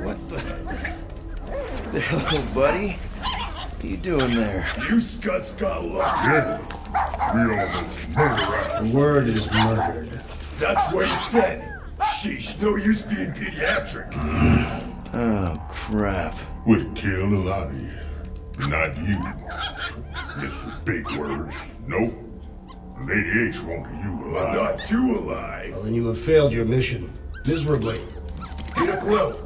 What the hell, buddy? What are you doing there? You scuts got lucky. Yeah. We almost murdered. The word is murdered. That's what he said. Sheesh, no use being pediatric. Oh, crap. Would kill a lot of you. Not you. Mr. Big Words. Nope. Lady H wanted you alive. Not too alive. Well, then you have failed your mission. Miserably. Peter Quill.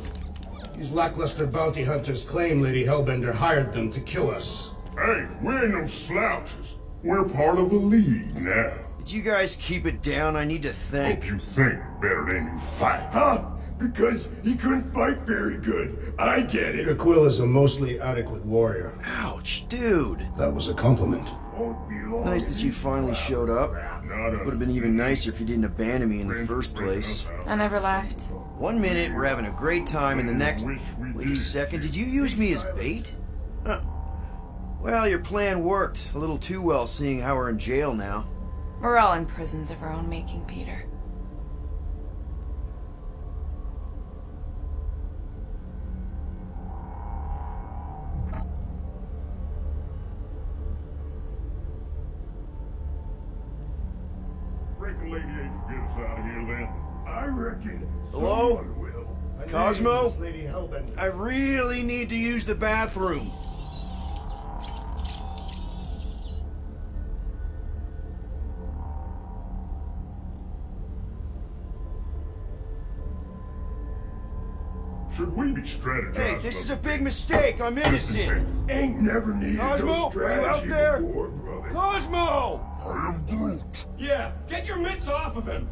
These lackluster bounty hunters claim Lady Hellbender hired them to kill us. Hey, we ain't no slouches. We're part of a league now. Did you guys keep it down? I need to think. Hope you think better than you fight. Huh? Because he couldn't fight very good. I get Peter it. Quill is a mostly adequate warrior. Ouch, dude. That was a compliment. Nice that you finally showed up. Would have been even nicer if you didn't abandon me in the first place. I never left. 1 minute, we're having a great time, and the next... Wait a second, did you use me as bait? Huh. Well, your plan worked. A little too well, seeing how we're in jail now. We're all in prisons of our own making, Peter. Reckon Lady H will get us out of here then. I reckon. Hello? Someone will. Cosmo? Lady Hellbender. I really need to use the bathroom. Should we be strategizing? Hey, this is a big mistake. I'm innocent. Ain't never needed Cosmo, no are you strategy out there? before, brother. Cosmo! I am Groot. Yeah, get your mitts off of him!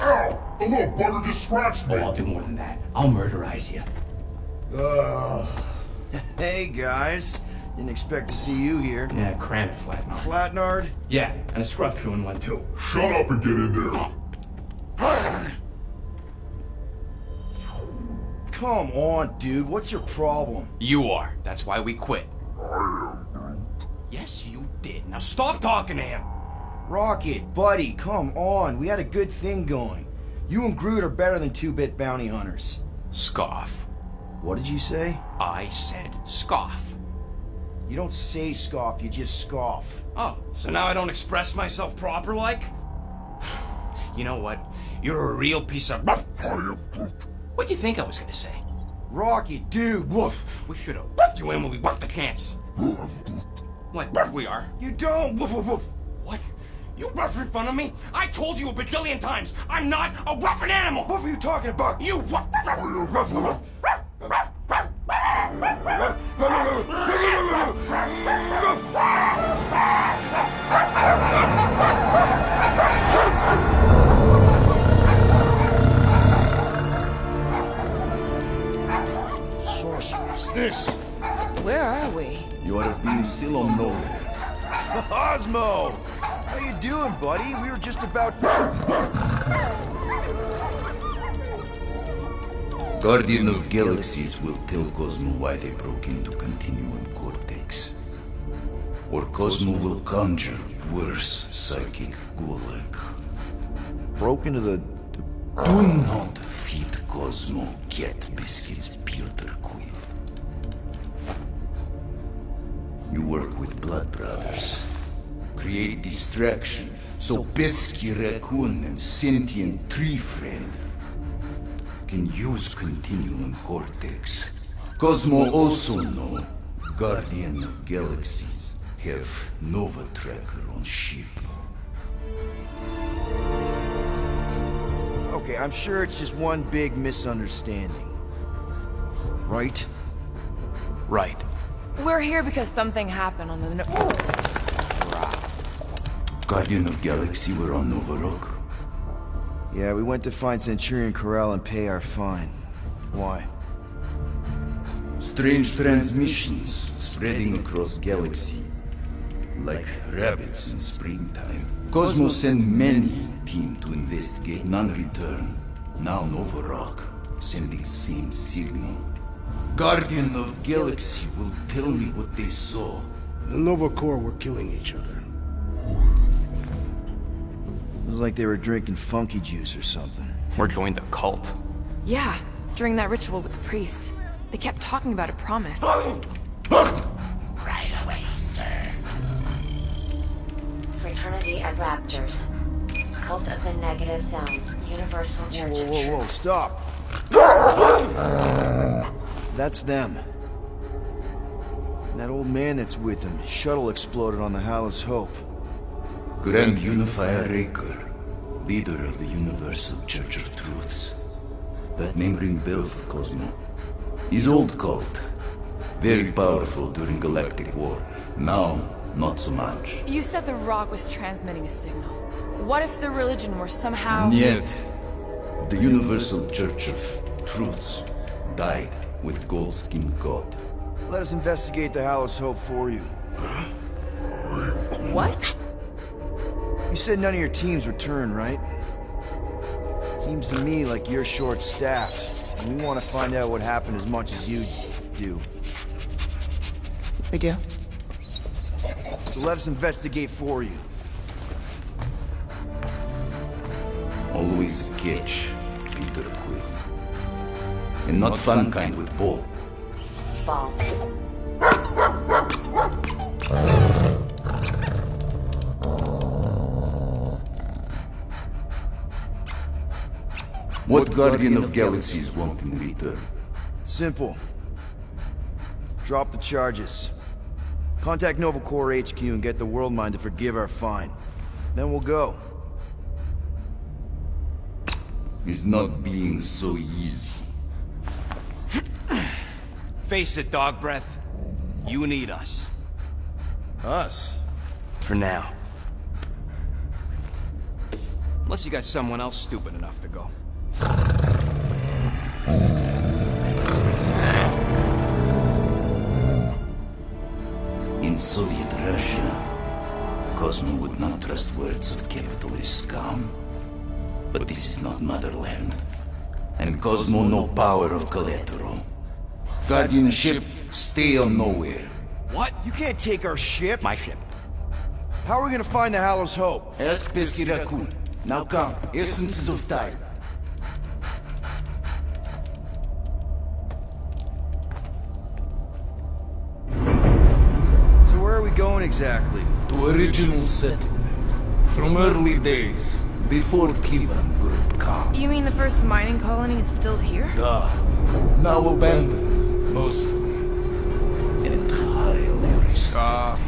Ow! The little bugger just scratched me. Oh, I'll do more than that. I'll murderize you. Hey, guys. Didn't expect to see you here. Yeah, cram it, Flatnard. Flatnard? Yeah, and a scruff chewing one too. Shut up and get in there. Come on, dude. What's your problem? You are. That's why we quit. Yes, you did. Now stop talking to him. Rocket, buddy, come on. We had a good thing going. You and Groot are better than two-bit bounty hunters. Scoff. What did you say? I said scoff. You don't say scoff, you just scoff. Oh, so now I don't express myself proper like? You know what? You're a real piece of... What do you think I was gonna say? Rocket, dude, woof. We should have woofed you in when we woofed the chance. Like we are. You don't, woof, woof, woof. What? You rough in front of me? I told you a bajillion times, I'm not a rough animal! What were you talking about? You rough... Sorcerer's this? Where are we? You ought to be still on nowhere. Cosmo! How you doing, buddy? We were just about... Guardian of Galaxies will tell Cosmo why they broke into Continuum Cortex. Or Cosmo will conjure worse psychic gulag. Broke into the... Do not feed Cosmo cat biscuits, Peter Quill. You work with Blood Brothers. Create distraction so Pesky Raccoon and Sentient Tree Friend can use Continuum Cortex. Cosmo also know Guardian of Galaxies have Nova Tracker on ship. Okay, I'm sure it's just one big misunderstanding. Right? Right. We're here because something happened on the... Guardian of Galaxy were on Nova Rock. Yeah, we went to find Centurion Corral and pay our fine. Why? Strange transmissions spreading across galaxy, like rabbits in springtime. Cosmos sent many team to investigate, none return. Now Nova Rock, sending same signal. Guardian of Galaxy will tell me what they saw. The Nova Corps were killing each other. It was like they were drinking funky juice or something. Or joined the cult. Yeah, during that ritual with the priest. They kept talking about a promise. Right away, sir. Fraternity of Raptors. Cult of the Negative Zone. Universal Church of Whoa, Truth. stop. That's them. And that old man that's with him. His shuttle exploded on the Hallis Hope. Grand Unifier Raker, leader of the Universal Church of Truths. That name ring bell for Cosmo. His old cult. Very powerful during Galactic War. Now, not so much. You said the rock was transmitting a signal. What if the religion were somehow... Yet, the Universal Church of Truths died with gold-skinned God. Let us investigate the Hallis Hope for you. What? You said none of your teams returned, right? Seems to me like you're short-staffed, and we want to find out what happened as much as you do. We do? So let us investigate for you. Always a catch, Peter Quill. And not fun kind with Ball. Ball. What Guardian of Galaxies want in return? Simple. Drop the charges. Contact Nova Corps HQ and get the World Mind to forgive our fine. Then we'll go. It's not being so easy. Face it, dog breath. You need us. Us? For now. Unless you got someone else stupid enough to go. In Soviet Russia, Cosmo would not trust words of capitalist scum. But this is not motherland. And Cosmo no power of collateral. Guardianship, stay on nowhere. What? You can't take our ship. My ship. How are we gonna find the Hallis Hope? Yes, Pesky Raccoon. Now come, essences of time. So where are we going exactly? To original settlement. From early days, before Kivan Group come. You mean the first mining colony is still here? Now abandoned, mostly. And highly restored.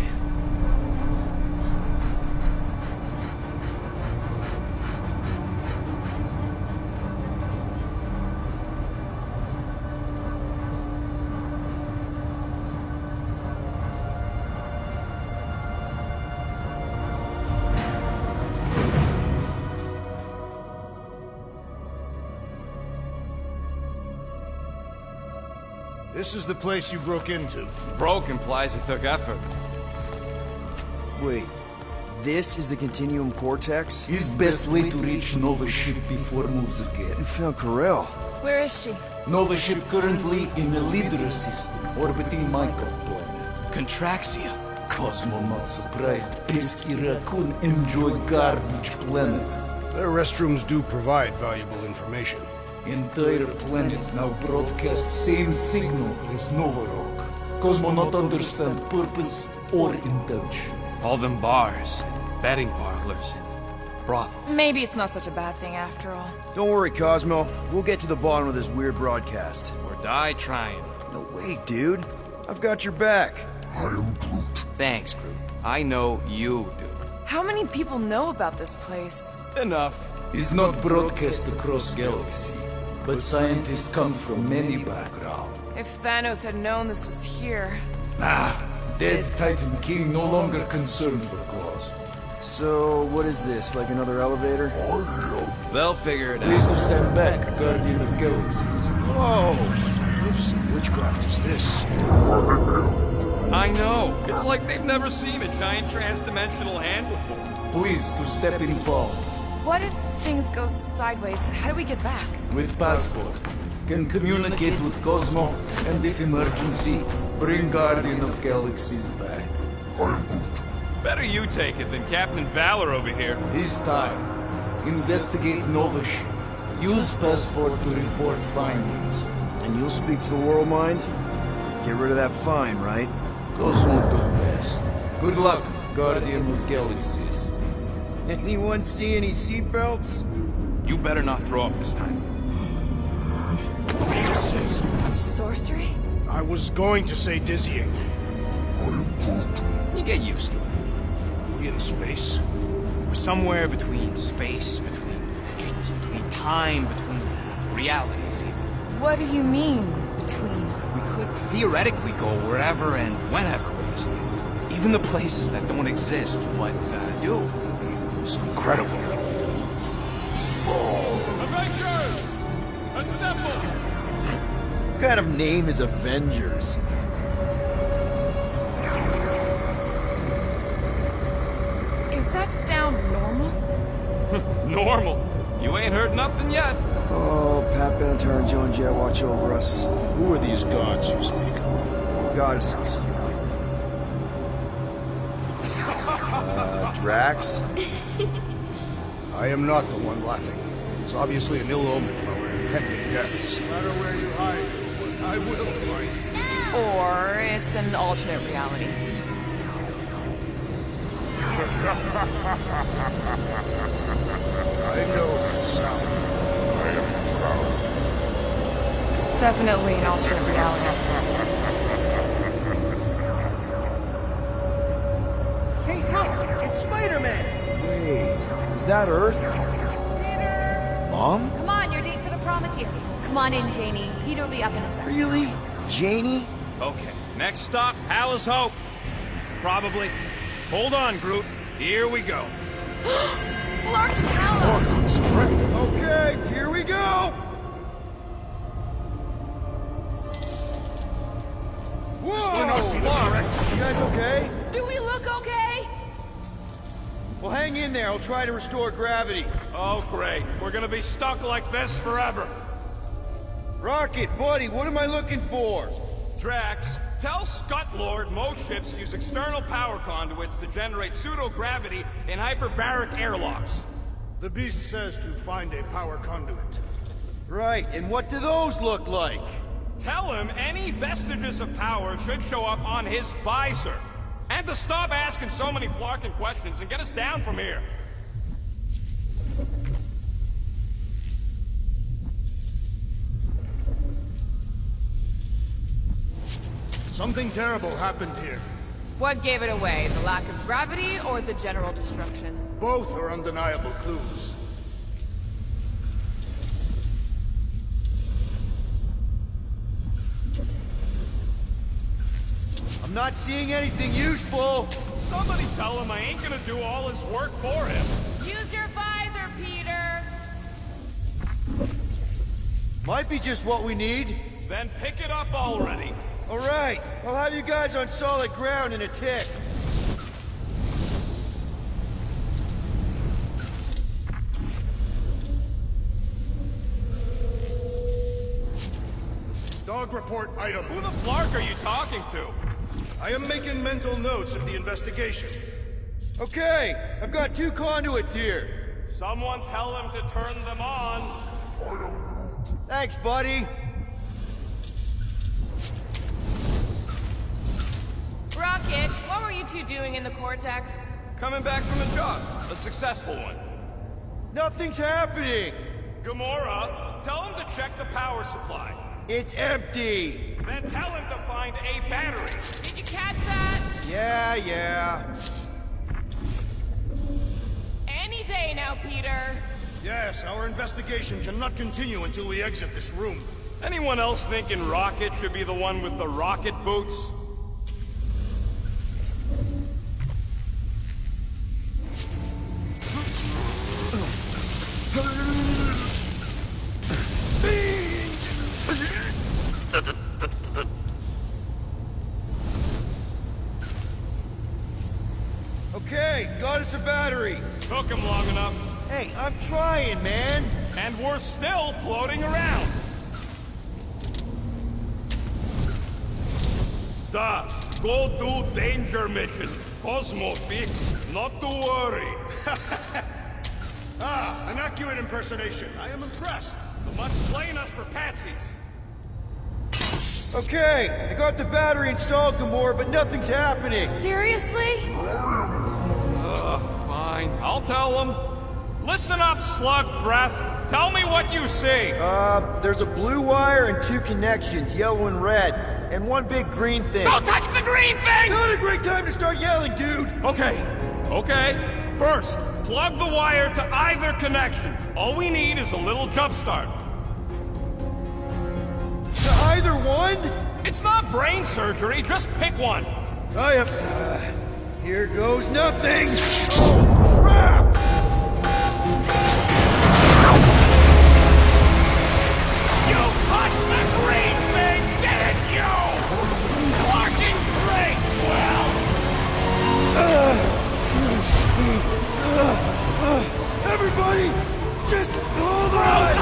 This is the place you broke into. Broke implies it took effort. Wait, this is the Continuum Cortex? His best way to reach Nova ship before moves again. You found Corel. Where is she? Nova ship currently in the Leader system, orbiting Michael planet. Contraxia. Cosmo not surprised. Pesky Raccoon enjoy garbage planet. Their restrooms do provide valuable information. Entire planet now broadcast same signal as Nova Rock. Cosmo not understand purpose or intention. All them bars, betting parlors, and brothels. Maybe it's not such a bad thing after all. Don't worry, Cosmo. We'll get to the bottom of this weird broadcast. Or die trying. No way, dude. I've got your back. Thanks, Groot. I know you do. How many people know about this place? Enough. Is not broadcast across galaxy, but scientists come from many backgrounds. If Thanos had known this was here... Dead Titan King no longer concerned for cause. So, what is this? Like another elevator? They'll figure it Please out. to stand back, Guardian of Galaxies. Whoa! magnificent witchcraft is this? I know. It's like they've never seen a giant trans-dimensional hand before. Please to step in Paul. What if things go sideways? How do we get back? With passport. Can communicate with Cosmo, and if emergency, bring Guardian of Galaxies back. Better you take it than Captain Valor over here. This time, investigate Novish. Use passport to report findings. And you'll speak to the World Mind? Get rid of that fine, right? Cosmo do best. Good luck, Guardian of Galaxies. Anyone see any seatbelts? You better not throw up this time. This is... Sorcery? I was going to say dizzying. You get used to it. Are we in space? We're somewhere between space, between dimensions, between time, between realities even. What do you mean, between? We could theoretically go wherever and whenever with this thing. Even the places that don't exist, but do. It's incredible. Avengers! Assemble! What kind of name is Avengers? Is that sound normal? Normal. You ain't heard nothing yet. Oh, Pat Benatar and Joan Jett watch over us. Who are these gods you speak of? Goddesses. Drax? I am not the one laughing. It's obviously an ill omen of our impending deaths. No matter where you hide, I will find you. Or it's an alternate reality. I know that sound. I am proud. Definitely an alternate reality. Hey, look! It's Spider-Man! Wait, is that Earth? Mom? Come on, your date for the prom is here. Come on in, Janie. Peter will be up in a second. Really? Janie? Okay, next stop, Hal's Hope. Probably. Hold on, Groot. Here we go. Flark and Hallow! Okay, here we go! Whoa! Mark, you guys okay? Do we look okay? Well, hang in there. I'll try to restore gravity. Oh, great. We're gonna be stuck like this forever. Rocket, buddy, what am I looking for? Drax, tell Scut Lord most ships use external power conduits to generate pseudo-gravity in hyperbaric airlocks. The beast says to find a power conduit. Right, and what do those look like? Tell him any vestiges of power should show up on his visor. And to stop asking so many flarking questions and get us down from here. Something terrible happened here. What gave it away? The lack of gravity or the general destruction? Both are undeniable clues. I'm not seeing anything useful. Somebody tell him I ain't gonna do all his work for him. Use your visor, Peter! Might be just what we need. Then pick it up already. All right, I'll have you guys on solid ground in a tick. Dog report item. Who the flark are you talking to? I am making mental notes of the investigation. Okay, I've got 2 conduits here. Someone tell him to turn them on. Thanks, buddy. Rocket, what were you two doing in the Cortex? Coming back from a job. A successful one. Nothing's happening. Gamora, tell him to check the power supply. It's empty. Then tell him to find a battery. Did you catch that? Yeah. Any day now, Peter. Yes, our investigation cannot continue until we exit this room. Anyone else thinking Rocket should be the one with the rocket boots? us a battery! Took him long enough. Hey, I'm trying, man! And we're still floating around. Da, go do danger mission. Cosmo fix, not to worry. An accurate impersonation. I am impressed. So much playing us for patsies. Okay, I got the battery installed, Gamora, but nothing's happening. Seriously? Fine, I'll tell them. Listen up, slug breath. Tell me what you see. There's a blue wire and 2 connections, yellow and red, and 1 big green thing. Don't touch the green thing! Not a great time to start yelling, dude! Okay. First, plug the wire to either connection. All we need is a little jump start. To either one? It's not brain surgery, just pick one. I have... here goes nothing! Oh, crap! You touched the green thing, did it, you? Fucking great, well! Everybody, just hold on!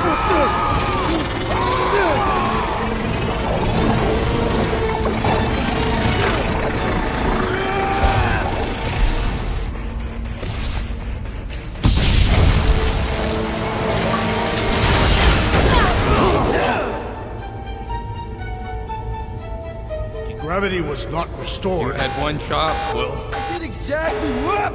What the? Gravity was not You restored. had one shot, Will. I did exactly what?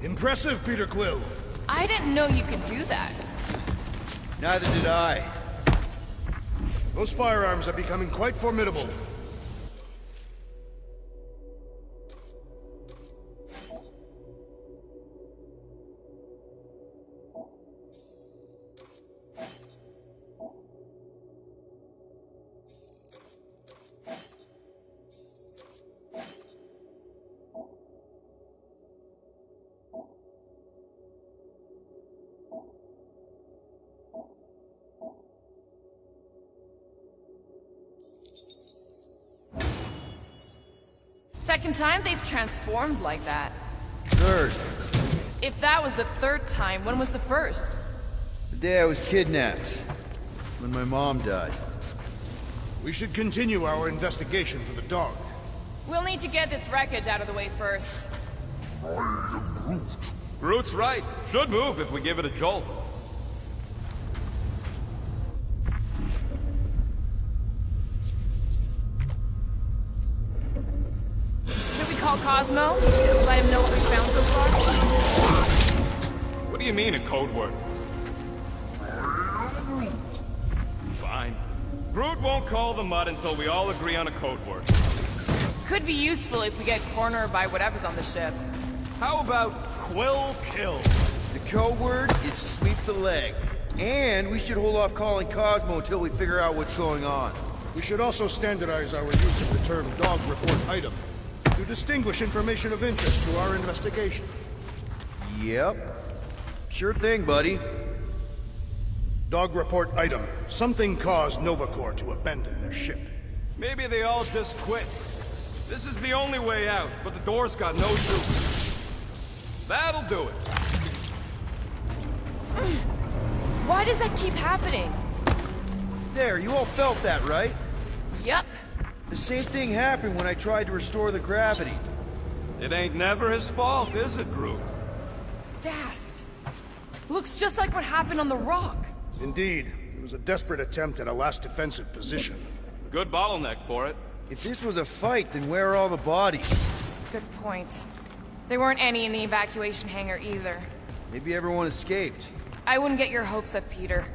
Impressive, Peter Quill. I didn't know you could do that. Neither did I. Those firearms are becoming quite formidable. Second time they've transformed like that. Third, If that was the third time, when was the first? the day I was kidnapped. When my mom died. We should continue our investigation for the dog. We'll need to get this wreckage out of the way first. Groot's right. Should move if we give it a jolt. Should we call Cosmo? Let him know what we found so far? What do you mean a code word? Fine. Groot won't call the mud until we all agree on a code word. Could be useful if we get cornered by whatever's on the ship. How about Quill Kill? The code word is sweep the leg. And we should hold off calling Cosmo until we figure out what's going on. We should also standardize our use of the term dog report item to distinguish information of interest to our investigation. Yep. Sure thing, buddy. Dog report item. Something caused Nova Corps to abandon their ship. Maybe they all just quit. This is the only way out, but the door's got no juice. That'll do it. Why does that keep happening? There, you all felt that, right? Yup. The same thing happened when I tried to restore the gravity. It ain't never his fault, is it, Groot? Dast. Looks just like what happened on the rock. Indeed, it was a desperate attempt at a last defensive position. Good bottleneck for it. If this was a fight, then where are all the bodies? Good point. There weren't any in the evacuation hangar either. Maybe everyone escaped. I wouldn't get your hopes up, Peter.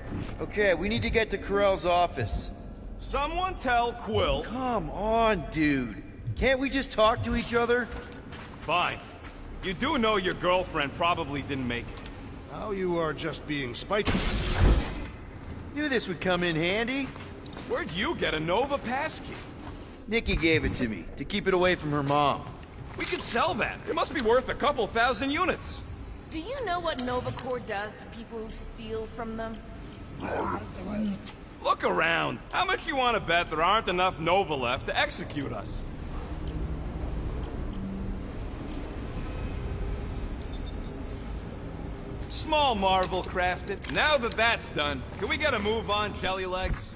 Okay, we need to get to Carell's office. Someone tell Quill. Come on, dude. Can't we just talk to each other? Fine. You do know your girlfriend probably didn't make it. Now you are just being spiteful. Knew this would come in handy. Where'd you get a Nova passkey? Nikki gave it to me, to keep it away from her mom. We could sell that. It must be worth a couple thousand units. Do you know what Nova Corps does to people who steal from them? Look around. How much you want to bet there aren't enough Nova left to execute us? Small marvel crafted. Now that that's done, can we get a move on, Jelly Legs?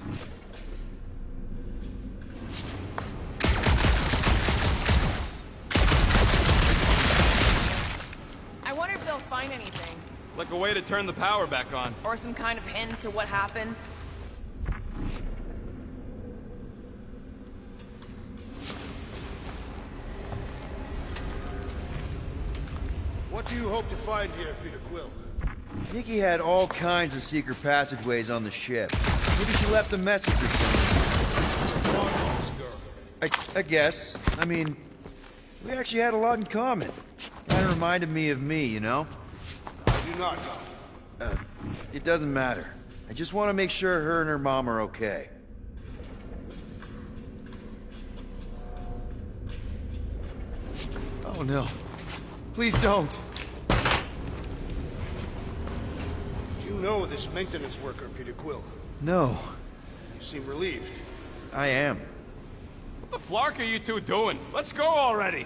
I wonder if they'll find anything. Like a way to turn the power back on. Or some kind of hint to what happened. What do you hope to find here, Peter Quill? Nikki had all kinds of secret passageways on the ship. Maybe she left a message or something. This girl. I guess. I mean, we actually had a lot in common. Kind of reminded me of me, you know? I do not know. It doesn't matter. I just want to make sure her and her mom are okay. Oh no. Please don't. Do you know this maintenance worker, Peter Quill? No. You seem relieved. I am. What the flark are you two doing? Let's go already!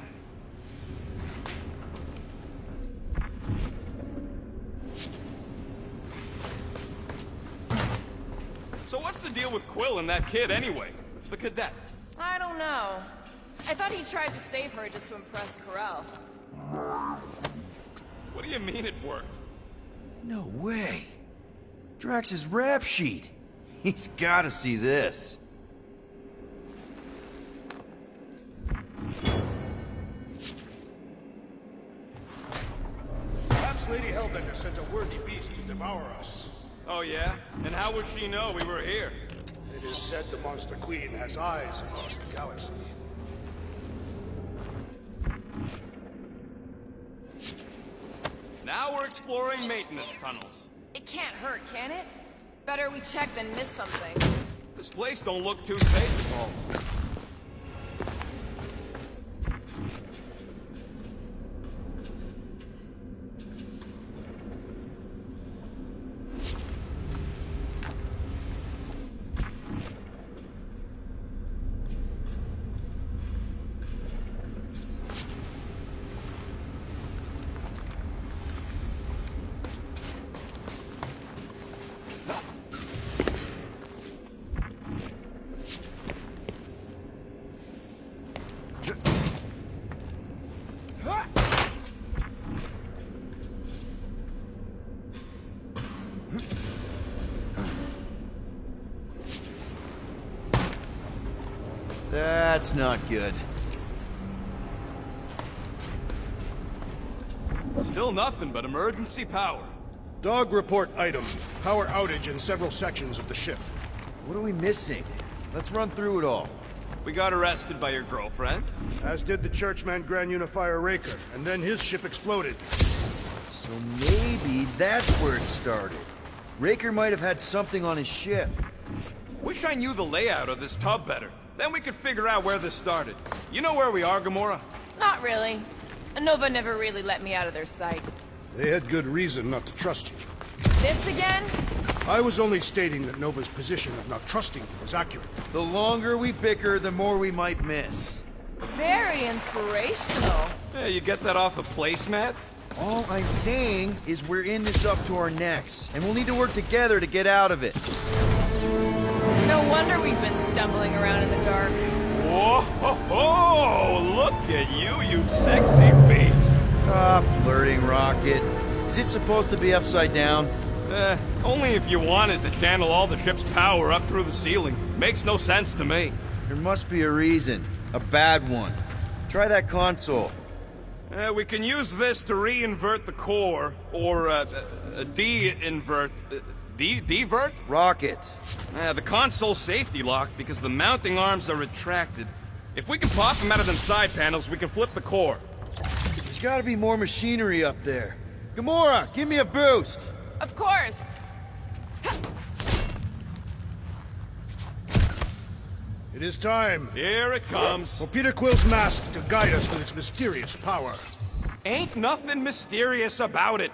So what's the deal with Quill and that kid anyway? The cadet. I don't know. I thought he tried to save her just to impress Corel. What do you mean it worked? No way. Drax's rap sheet. He's gotta see this. Perhaps Lady Hellbender sent a worthy beast to devour us. Oh yeah? And how would she know we were here? It is said the Monster Queen has eyes across the galaxy. Now we're exploring maintenance tunnels. It can't hurt, can it? Better we check than miss something. This place don't look too safe at all. That's not good. Still nothing but emergency power. Dog report item. Power outage in several sections of the ship. What are we missing? Let's run through it all. We got arrested by your girlfriend. As did the Churchman Grand Unifier Raker, and then his ship exploded. So maybe that's where it started. Raker might have had something on his ship. Wish I knew the layout of this tub better. Then we could figure out where this started. You know where we are, Gamora? Not really. Nova never really let me out of their sight. They had good reason not to trust you. This again? I was only stating that Nova's position of not trusting you was accurate. The longer we bicker, the more we might miss. Very inspirational. Yeah, you get that off a placemat? All I'm saying is we're in this up to our necks, and we'll need to work together to get out of it. No wonder we've been stumbling around in the dark. Whoa! Look at you sexy beast! Stop flirting, Rocket. Is it supposed to be upside down? Only if you wanted to channel all the ship's power up through the ceiling. Makes no sense to me. There must be a reason. A bad one. Try that console. We can use this to re-invert the core, or de-invert... Divert? Rocket. The console's safety locked because the mounting arms are retracted. If we can pop them out of them side panels, we can flip the core. There's gotta be more machinery up there. Gamora, give me a boost! Of course. It is time Here it comes. for Peter Quill's mask to guide us with its mysterious power. Ain't nothing mysterious about it.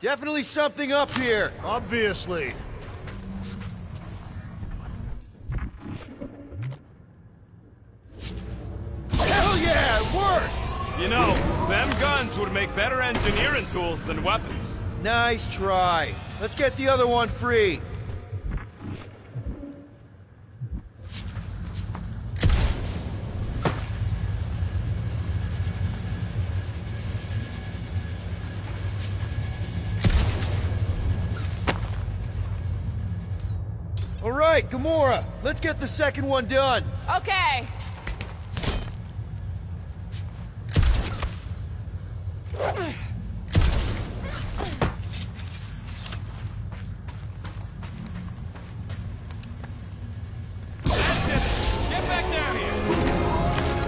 Definitely something up here. Obviously. Hell yeah, it worked! You know, them guns would make better engineering tools than weapons. Nice try. Let's get the other one free. All right, Gamora, let's get the second one done. Okay. That's it. Get back down here.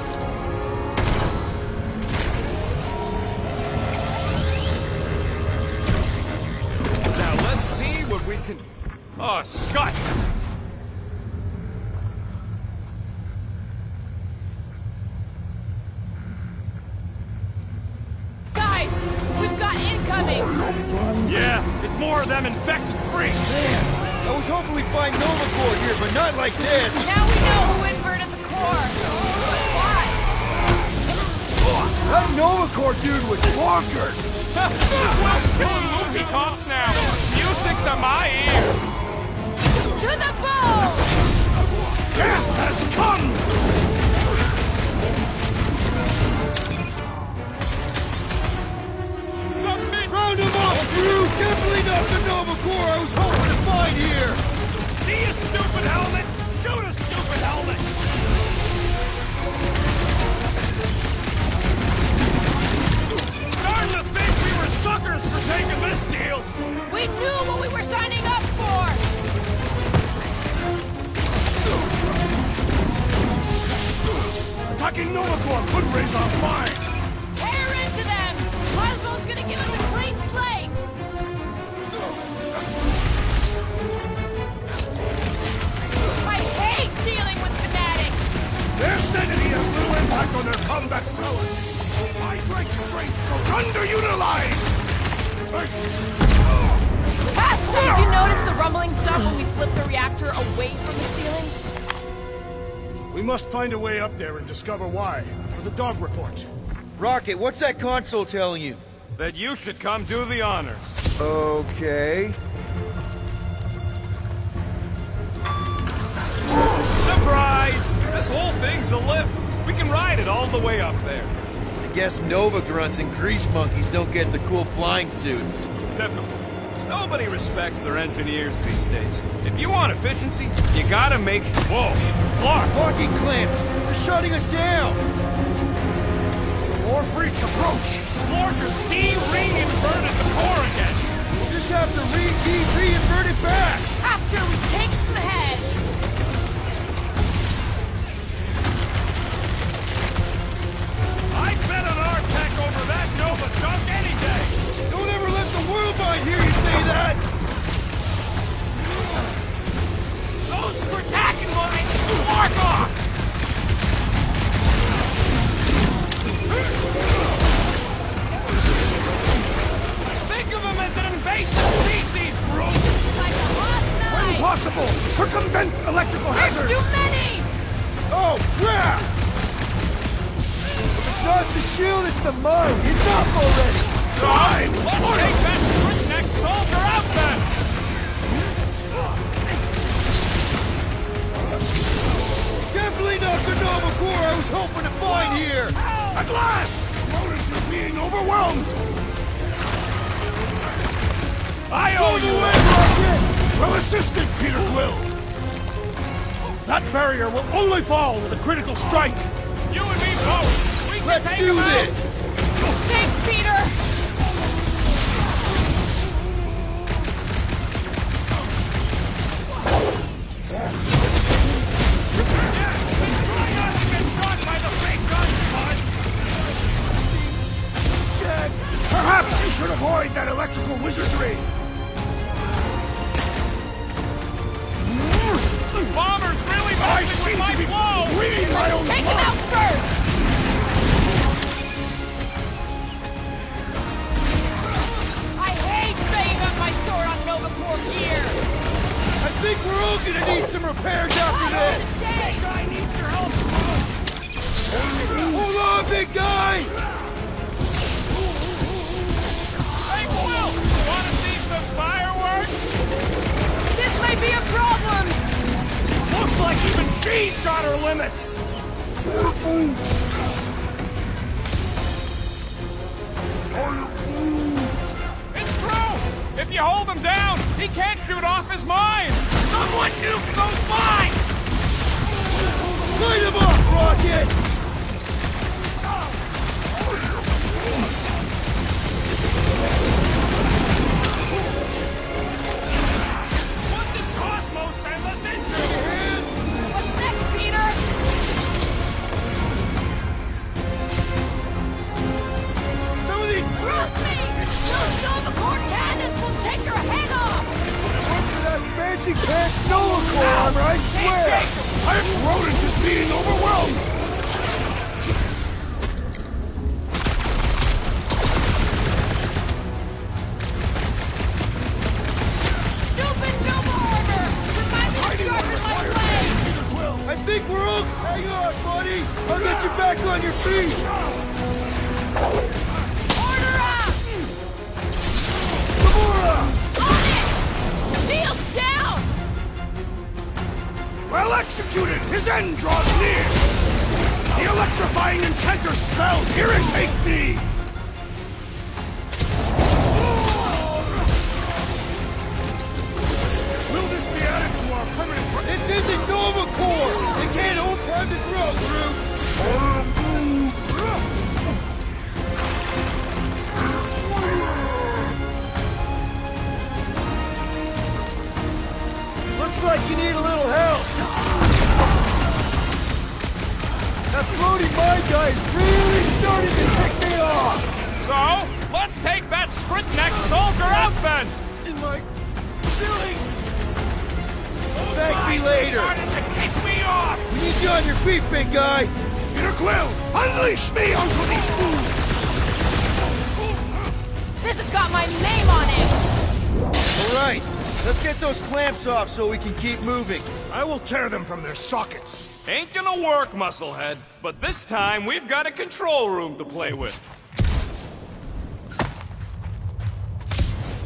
Now let's see what we can... Oh, Scott! Guys, we've got incoming. Yeah, it's more of them infected freaks. I was hoping we'd find Nova Corps here, but not like this. Now we know who inverted the core. But why? That Nova Corps dude was bonkers. Well's killing movie cops now. Music to my ears. To the bone! Death has come! Submit. Round him up, crew! Definitely not the Nova Corps I was hoping to find here. See a stupid helmet? Shoot a stupid helmet. Starting to think we were suckers for taking this deal. We knew what we were signing up for! Attacking Nova Corps could raise our fire! Tear into them! Cosmo's gonna give us a clean slate! I hate dealing with fanatics! Their sanity has little impact on their combat prowess! My great strength goes underutilized! Pastor! Did you notice the rumbling stuff when we flipped the reactor away from the ceiling? We must find a way up there and discover why, for the dog report. Rocket, what's that console telling you? That you should come do the honors. Okay. Surprise! This whole thing's a lift. We can ride it all the way up there. I guess Nova grunts and grease monkeys don't get the cool flying suits. Typical. Nobody respects their engineers these days. If you want efficiency, you gotta make sure... Whoa! Clark! Parking clamps! They're shutting us down! More freaks approach! Florkers de-ring-inverted the core again! We'll just have to re-invert it back! After we take some heads! I'd bet on our tech over that Nova junk any day! Don't ever let the world mind hear you say that! Those Kratakan lines mark off! Think of them as an invasive species, group! Like a hot When knife! possible, circumvent electrical There's hazards! too many! Oh, crap! It's not the shield, it's the mind! Enough already! Time! Let's take that twist-neck soldier out then! Definitely not the Nova Corps I was hoping to find here! At last! Rodent is being overwhelmed! I owe you Away, one! Rocket! Well assisted, Peter Quill! That barrier will only fall with a critical strike! You and me both! We can Let's take do him out. this! Thanks, Peter! Try not to get shot by the fake guns, bud! Shit! Perhaps you should avoid that electrical wizardry! The bomber's really messing with my flow! Reading my own Take him out first! I hate staying up my sword on Nova Corps gear! I think we're all gonna need some repairs after this! Big guy needs your help! Hold on, big guy! Hey, Will! Wanna see some fireworks? This may be a problem! Looks like even she's got her limits! It's true! If you hold him down, he can't shoot off his mines! Someone nuke those mines! Light him up, Rocket! What did Cosmos send us into? What's next, Peter? Some of these... Trust me! Those Nova Corps cannons will take your head off! That fancy pants Nova Corps armor, I swear! I'm rodent just being overwhelmed! Stupid Nova armor! Remind me to sharpen my blade! I think we're all... Hang on, buddy! I'll get you back on your feet! Order up! Gamora! On it! Shields down! Well executed! His end draws near! The electrifying enchanter spells irritate me! Will this be added to our permanent... This isn't Nova Corps! It can't hold time to grow, Groot! Looks like you need a little help! That floating mine guy is really starting to tick me off! So, let's take that sprint-neck soldier out then! In my feelings! Thank me later! Starting to kick me off! We need you on your feet, big guy! Peter Quill, unleash me onto these fools! This has got my name on it! Alright, let's get those clamps off so we can keep moving. I will tear them from their sockets. Ain't gonna work, Musclehead. But this time, we've got a control room to play with.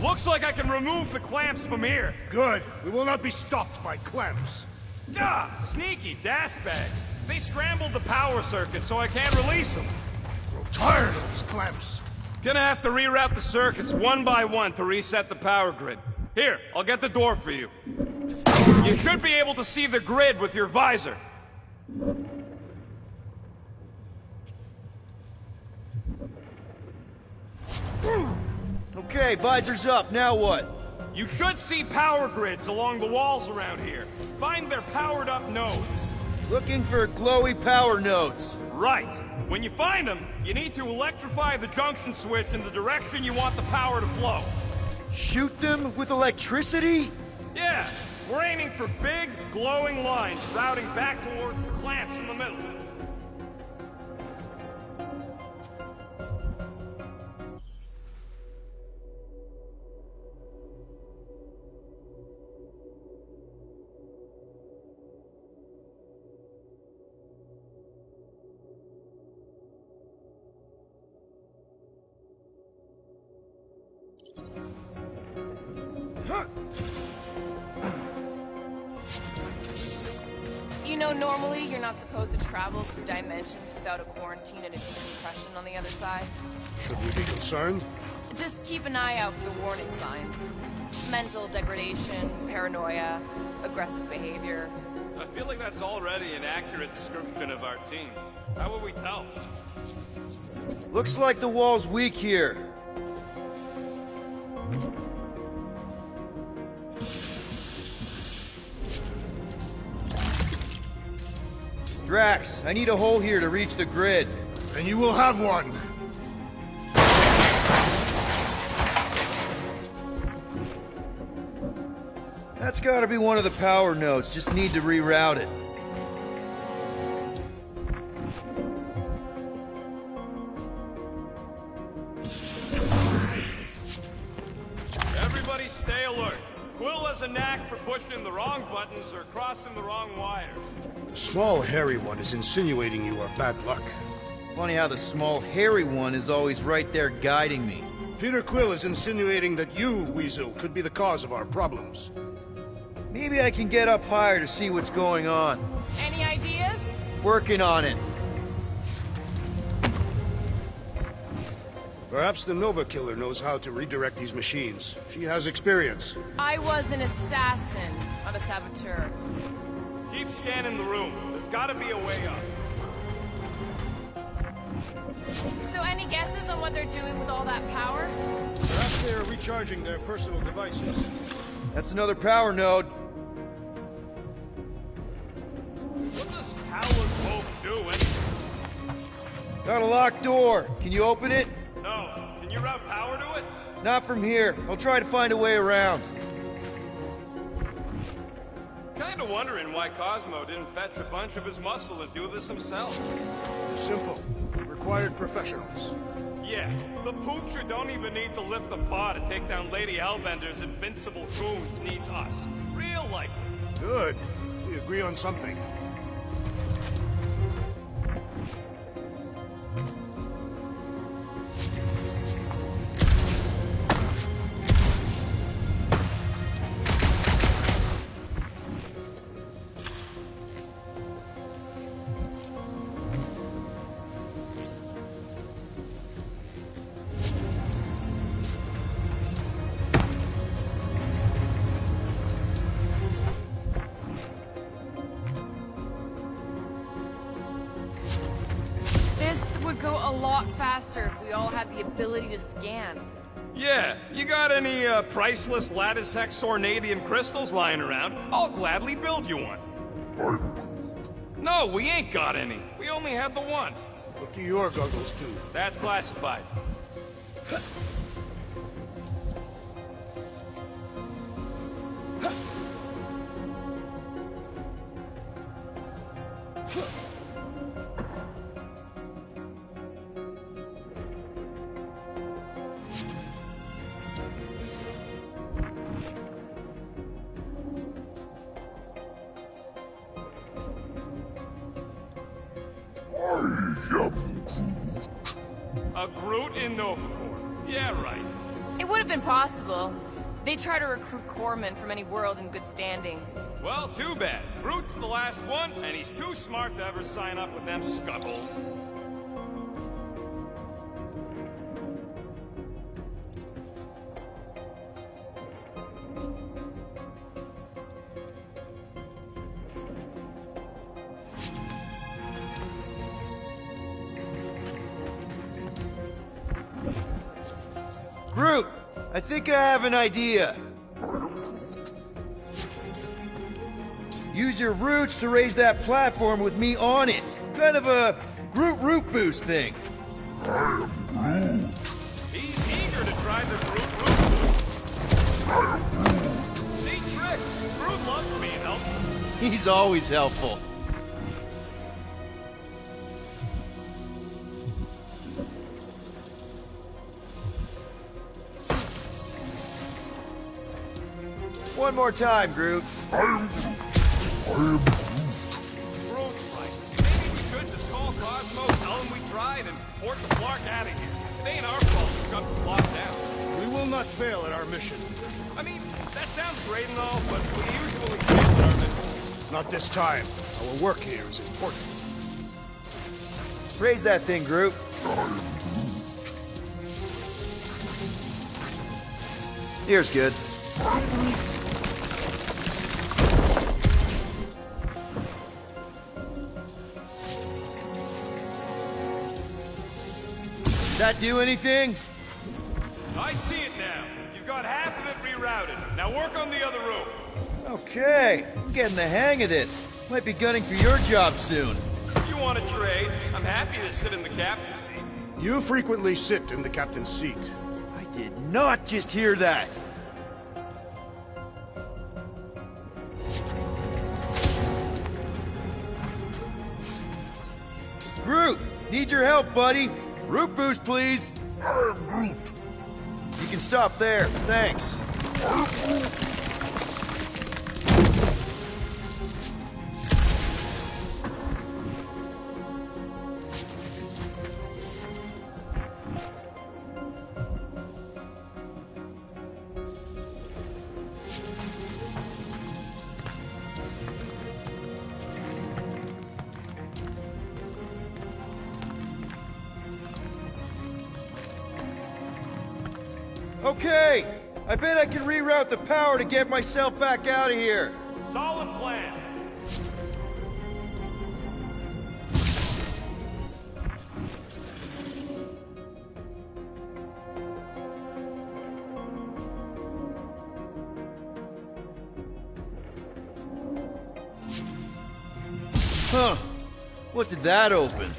Looks like I can remove the clamps from here. Good. We will not be stopped by clamps. Ah, sneaky dash bags. They scrambled the power circuit, so I can't release them. I'm tired of these clamps. Gonna have to reroute the circuits one by one to reset the power grid. Here, I'll get the door for you. You should be able to see the grid with your visor. Okay, visor's up. Now what? You should see power grids along the walls around here. Find their powered-up nodes. Looking for glowy power nodes. Right. When you find them, you need to electrify the junction switch in the direction you want the power to flow. Shoot them with electricity? Yeah, we're aiming for big, glowing lines routing back towards the clamps in the middle. You know, normally you're not supposed to travel through dimensions without a quarantine and a decompression on the other side. Should we be concerned? Just keep an eye out for the warning signs. Mental degradation, paranoia, aggressive behavior. I feel like that's already an accurate description of our team. How would we tell? Looks like the wall's weak here. Drax, I need a hole here to reach the grid. And you will have one. That's gotta be one of the power nodes. Just need to reroute it. Everybody stay alert. Quill has a knack for pushing the wrong buttons or crossing the wrong wires. The small, hairy one is insinuating you are bad luck. Funny how the small, hairy one is always right there guiding me. Peter Quill is insinuating that you, Weasel, could be the cause of our problems. Maybe I can get up higher to see what's going on. Any ideas? Working on it. Perhaps the Nova Killer knows how to redirect these machines. She has experience. I was an assassin, not a saboteur. Keep scanning the room. There's gotta be a way up. So any guesses on what they're doing with all that power? Perhaps they are recharging their personal devices. That's another power node. What does Howler's Hope do anyway? Got a locked door. Can you open it? No. Can you route power to it? Not from here. I'll try to find a way around. Kinda wondering why Cosmo didn't fetch a bunch of his muscle and do this himself. Simple. Required professionals. Yeah, the poocher don't even need to lift a paw to take down Lady Hellbender's invincible goons needs us. Real likely. Good. We agree on something. Would go a lot faster if we all had the ability to scan. Yeah, you got any priceless lattice hex ornadium crystals lying around? I'll gladly build you one. No, we ain't got any. We only had the one. What do your goggles do? That's classified. A Groot in Novacore. Yeah, right. It would have been possible. They try to recruit corpsmen from any world in good standing. Well, too bad. Groot's the last one, and he's too smart to ever sign up with them scuttles. Groot, I think I have an idea. Use your roots to raise that platform with me on it. Kind of a Groot root boost thing. He's eager to try the Groot root boost. Neat trick. Groot loves being helpful. He's always helpful. One more time, Groot. Groot's right. Maybe we should just call Cosmo, tell him we tried, and port the Flark out of here. It ain't our fault we got the Flark down. We will not fail at our mission. I mean, that sounds great and all, but we usually fail at our mission. Not this time. Our work here is important. Raise that thing, Groot. Here's good. That do anything? I see it now. You've got half of it rerouted. Now work on the other roof. Okay, I'm getting the hang of this. Might be gunning for your job soon. If you want to trade, I'm happy to sit in the captain's seat. You frequently sit in the captain's seat. I did not just hear that. Groot! Need your help, buddy. Root boost, please. I'm Groot. You can stop there. Thanks. Okay, I bet I can reroute the power to get myself back out of here. Solid plan. Huh. What did that open?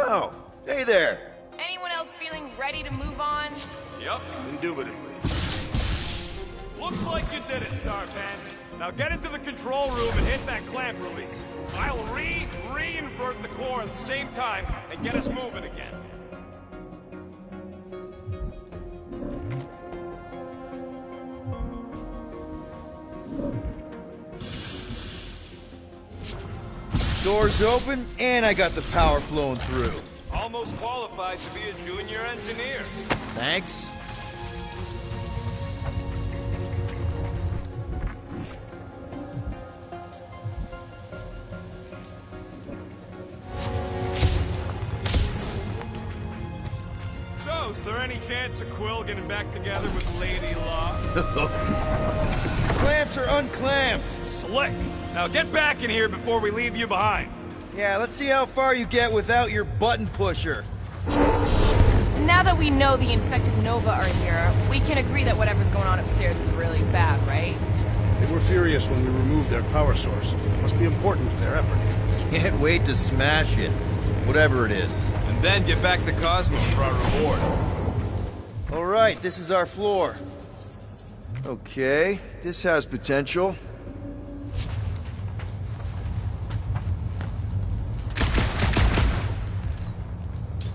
Oh, hey there. Anyone else feeling ready to move on? Yep. Indubitably. Looks like you did it, Starpants. Now get into the control room and hit that clamp release. I'll reinvert the core at the same time and get us moving again. Doors open, and I got the power flowing through. Almost qualified to be a junior engineer. Thanks. So, is there any chance of Quill getting back together with Lady Law? Clamps are unclamped. Slick! Now get back in here before we leave you behind. Yeah, let's see how far you get without your button pusher. Now that we know the infected Nova are here, we can agree that whatever's going on upstairs is really bad, right? They were furious when we removed their power source. It must be important to their effort. Can't wait to smash it. Whatever it is. And then get back to Cosmo for our reward. Alright, this is our floor. Okay, this has potential.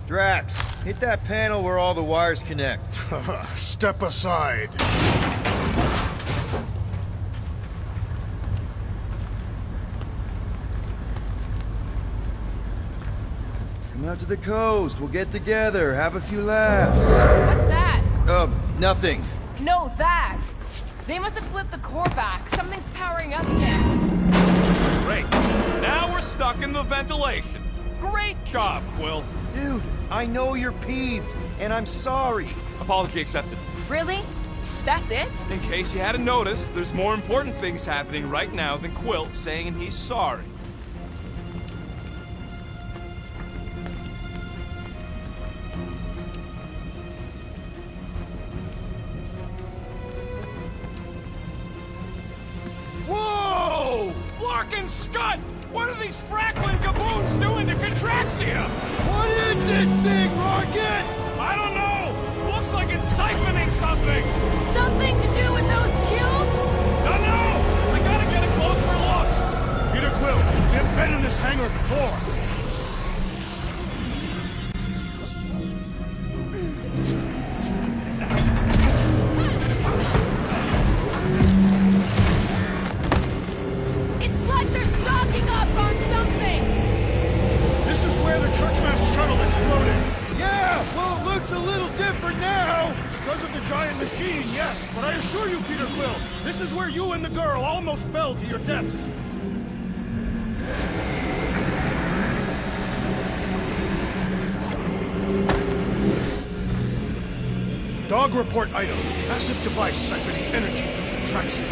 Drax, hit that panel where all the wires connect. Step aside. Come out to the coast, we'll get together, have a few laughs. What's that? Nothing. No, that! They must have flipped the core back. Something's powering up again. Great. Now we're stuck in the ventilation. Great job, Quill. Dude, I know you're peeved, and I'm sorry. Apology accepted. Really? That's it? In case you hadn't noticed, there's more important things happening right now than Quill saying he's sorry. Whoa! Flarkin' Scud! What are these frackling gaboons doing to Contraxia? What is this thing, Rocket? I don't know! Looks like it's siphoning something! Something to do with those cubes? Don't know! I gotta get a closer look! Peter Quill, we have been in this hangar before. It's like they're stocking up on something! This is where the Churchman's shuttle exploded. Yeah, well, it looks a little different now. Because of the giant machine, yes. But I assure you, Peter Quill, this is where you and the girl almost fell to your deaths. Dog report item. Massive device siphoning energy from the Traxxas.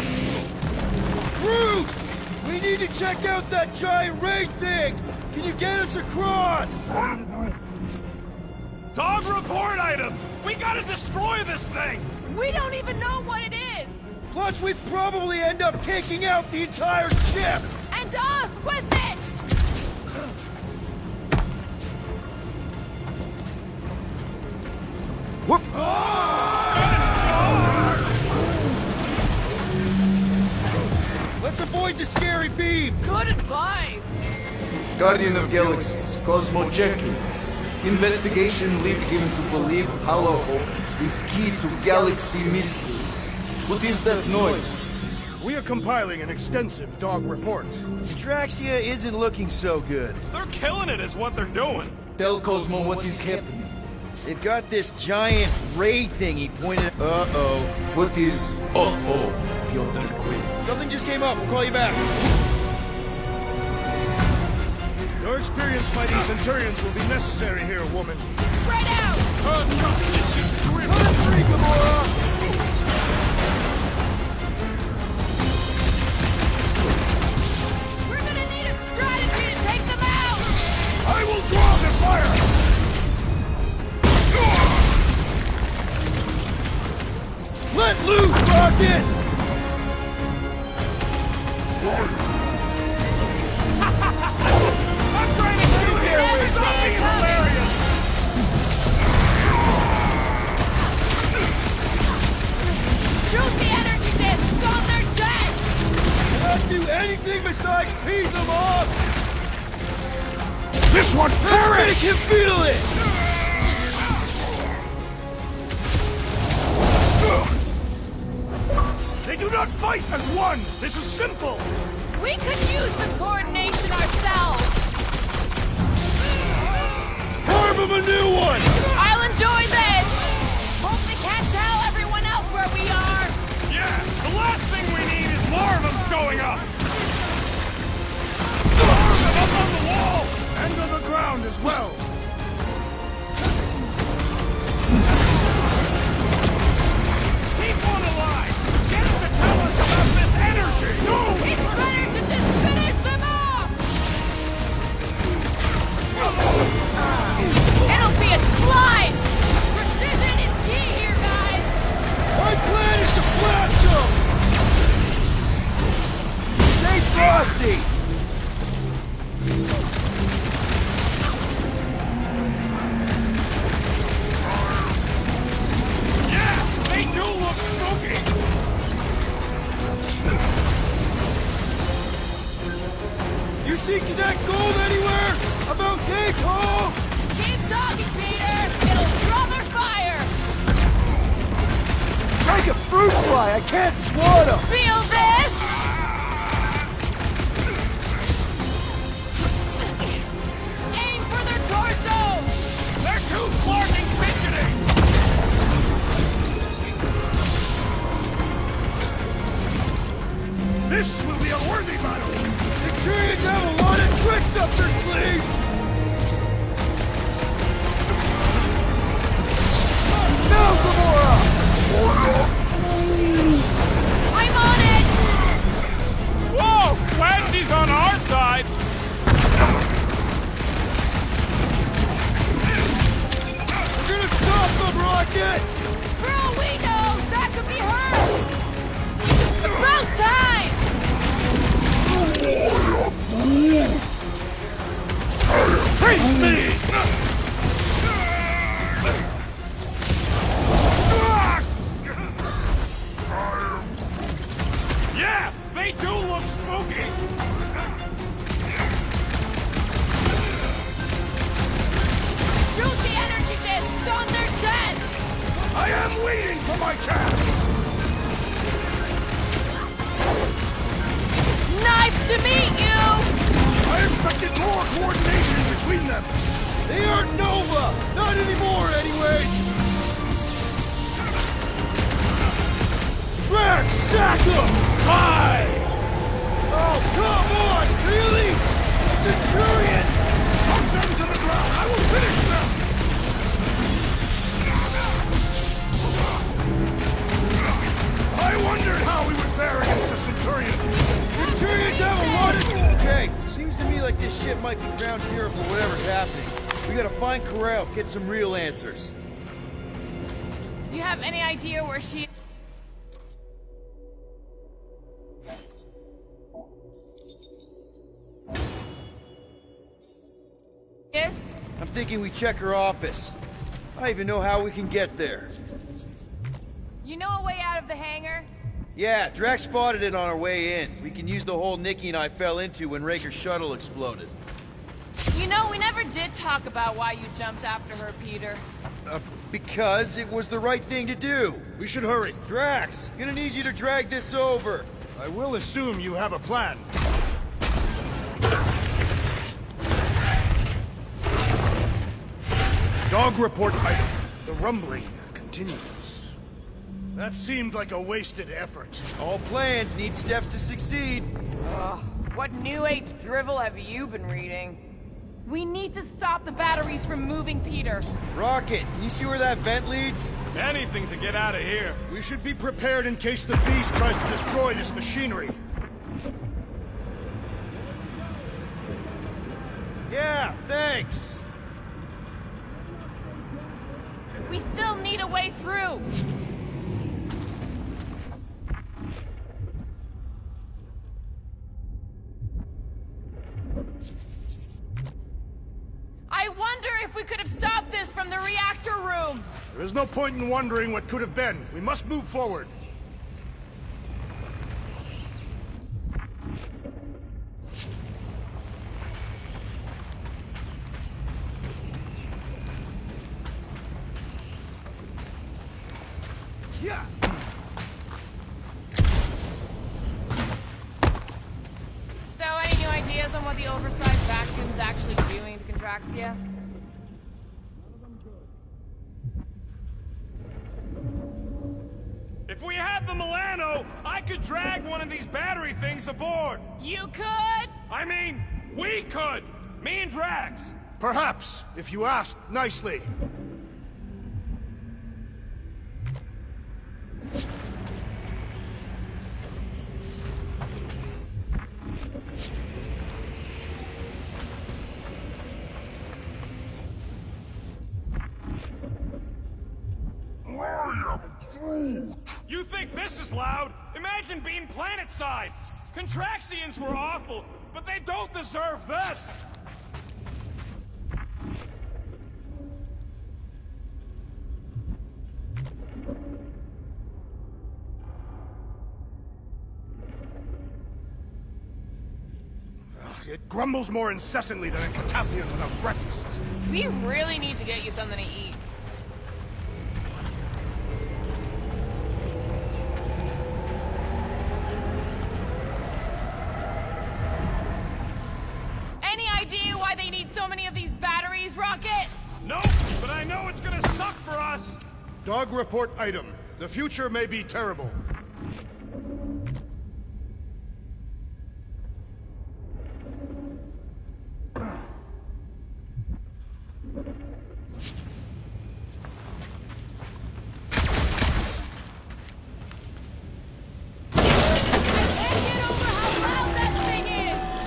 Groot! We need to check out that giant raid thing! Can you get us across? Dog report item! We gotta destroy this thing! We don't even know what it is! Plus, we'd probably end up taking out the entire ship! And us with it! Whoop! Let's avoid the scary beam! Good advice! Guardian of Galaxies, Cosmo checking. Investigation lead him to believe Hollow Hope is key to galaxy mystery. What is that noise? We are compiling an extensive dog report. Traxia isn't looking so good. They're killing it is what they're doing. Tell Cosmo what is happening. They've got this giant ray thingy pointed. Uh-oh. What is uh-oh, Piotr Quinn? Something just came up. We'll call you back. Your experience fighting Centurions will be necessary here, woman. Spread out! Justice is screaming. Let it free, Gamora! We're gonna need a strategy to take them out! I will draw the fire! Let loose, Rocket! I'm trying to shoot here. Never It's see it obvious coming. hilarious. Shoot the energy discs on their chest! Not do anything besides feed them off! This one Let's perish! make him feel it! They do not fight as one! This is simple! We could use the coordination ourselves! Carve him a new one! I'll enjoy this! Hope they can't tell everyone else where we are! Yeah, the last thing we need is more of them showing up. More of them up on the walls! And on the ground as well! Keep one alive. Get him to tell us about this energy. No. It's better to just finish them off! It'll be a slice! Precision is key here, guys! My plan is to blast them! Stay frosty! Yeah, they do look spooky. You see Cadet Gold anywhere? About Gates Hall? Keep talking, Peter! It'll draw their fire! Strike a fruit fly! I can't swat him! Feel this? Aim for their torso! They're too clarking fidgeting. This will be a worthy battle! Centurions have a lot of tricks up their sleeves! Now, Gamora! I'm on it! Whoa, Wendy's on our side. We're gonna stop them, Rocket! For all we know, that could be her! About time! Face me. Yeah, they do look spooky. Shoot the energy discs on their chest! I am waiting for my chance! Knife to meet you! I expected more coordination between them! They aren't Nova! Not anymore, anyways! Drax, sack him! Aye! Oh, come on! Really? Centurion! Put them to the ground! I will finish them! I wondered how we would fare against a Centurion! Centurions have a lot of... Okay, seems to me like this ship might be ground zero for whatever's happening. We gotta find Corral, get some real answers. You have any idea where she... thinking we check her office. I even know how we can get there. You know a way out of the hangar? Yeah, Drax spotted it on our way in. We can use the hole Nikki and I fell into when Raker's shuttle exploded. You know, we never did talk about why you jumped after her, Peter. Because it was the right thing to do. We should hurry. Drax, gonna need you to drag this over. I will assume you have a plan. Dog report item. The rumbling continues. That seemed like a wasted effort. All plans need steps to succeed. What new age drivel have you been reading? We need to stop the batteries from moving, Peter. Rocket, can you see where that vent leads? Anything to get out of here. We should be prepared in case the beast tries to destroy this machinery. Yeah, thanks. We still need a way through. I wonder if we could have stopped this from the reactor room. There is no point in wondering what could have been. We must move forward. Yeah. So, any new ideas on what the oversized vacuum's actually doing to Contraxia? If we had the Milano, I could drag one of these battery things aboard. You could? I mean, we could. Me and Drax. Perhaps, if you asked nicely. You think this is loud? Imagine being planet-side. Contraxians were awful, but they don't deserve this. It grumbles more incessantly than a Catathian without breakfast. We really need to get you something to eat. Any idea why they need so many of these batteries, Rocket? Nope, but I know it's gonna suck for us. Dog report item. The future may be terrible.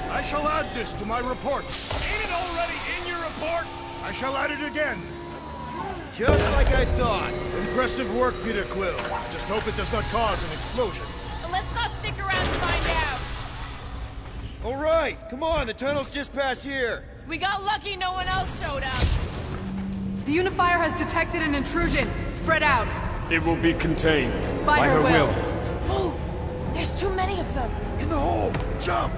I shall add this to my report. Ain't it already in your report? I shall add it again. Just like I thought. Impressive work, Peter Quill. Just hope it does not cause an explosion. Let's not stick around to find out. All right, come on, the tunnel's just past here. We got lucky no one else showed up. The Unifier has detected an intrusion. Spread out. It will be contained. By her will. Move! There's too many of them. In the hole, jump!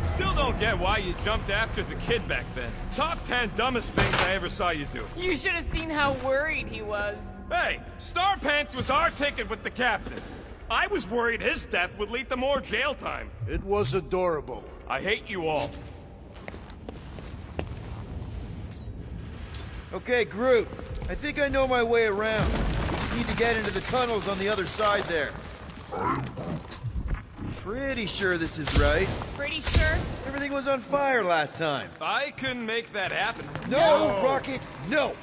Still don't get why you jumped after the kid back then. Top 10 dumbest things I ever saw you do. You should have seen how worried he was. Hey, Star Pants was our ticket with the captain. I was worried his death would lead to more jail time. It was adorable. I hate you all. Okay, Groot. I think I know my way around. We just need to get into the tunnels on the other side there. Pretty sure this is right. Pretty sure? Everything was on fire last time. I couldn't make that happen. No, Rocket, no!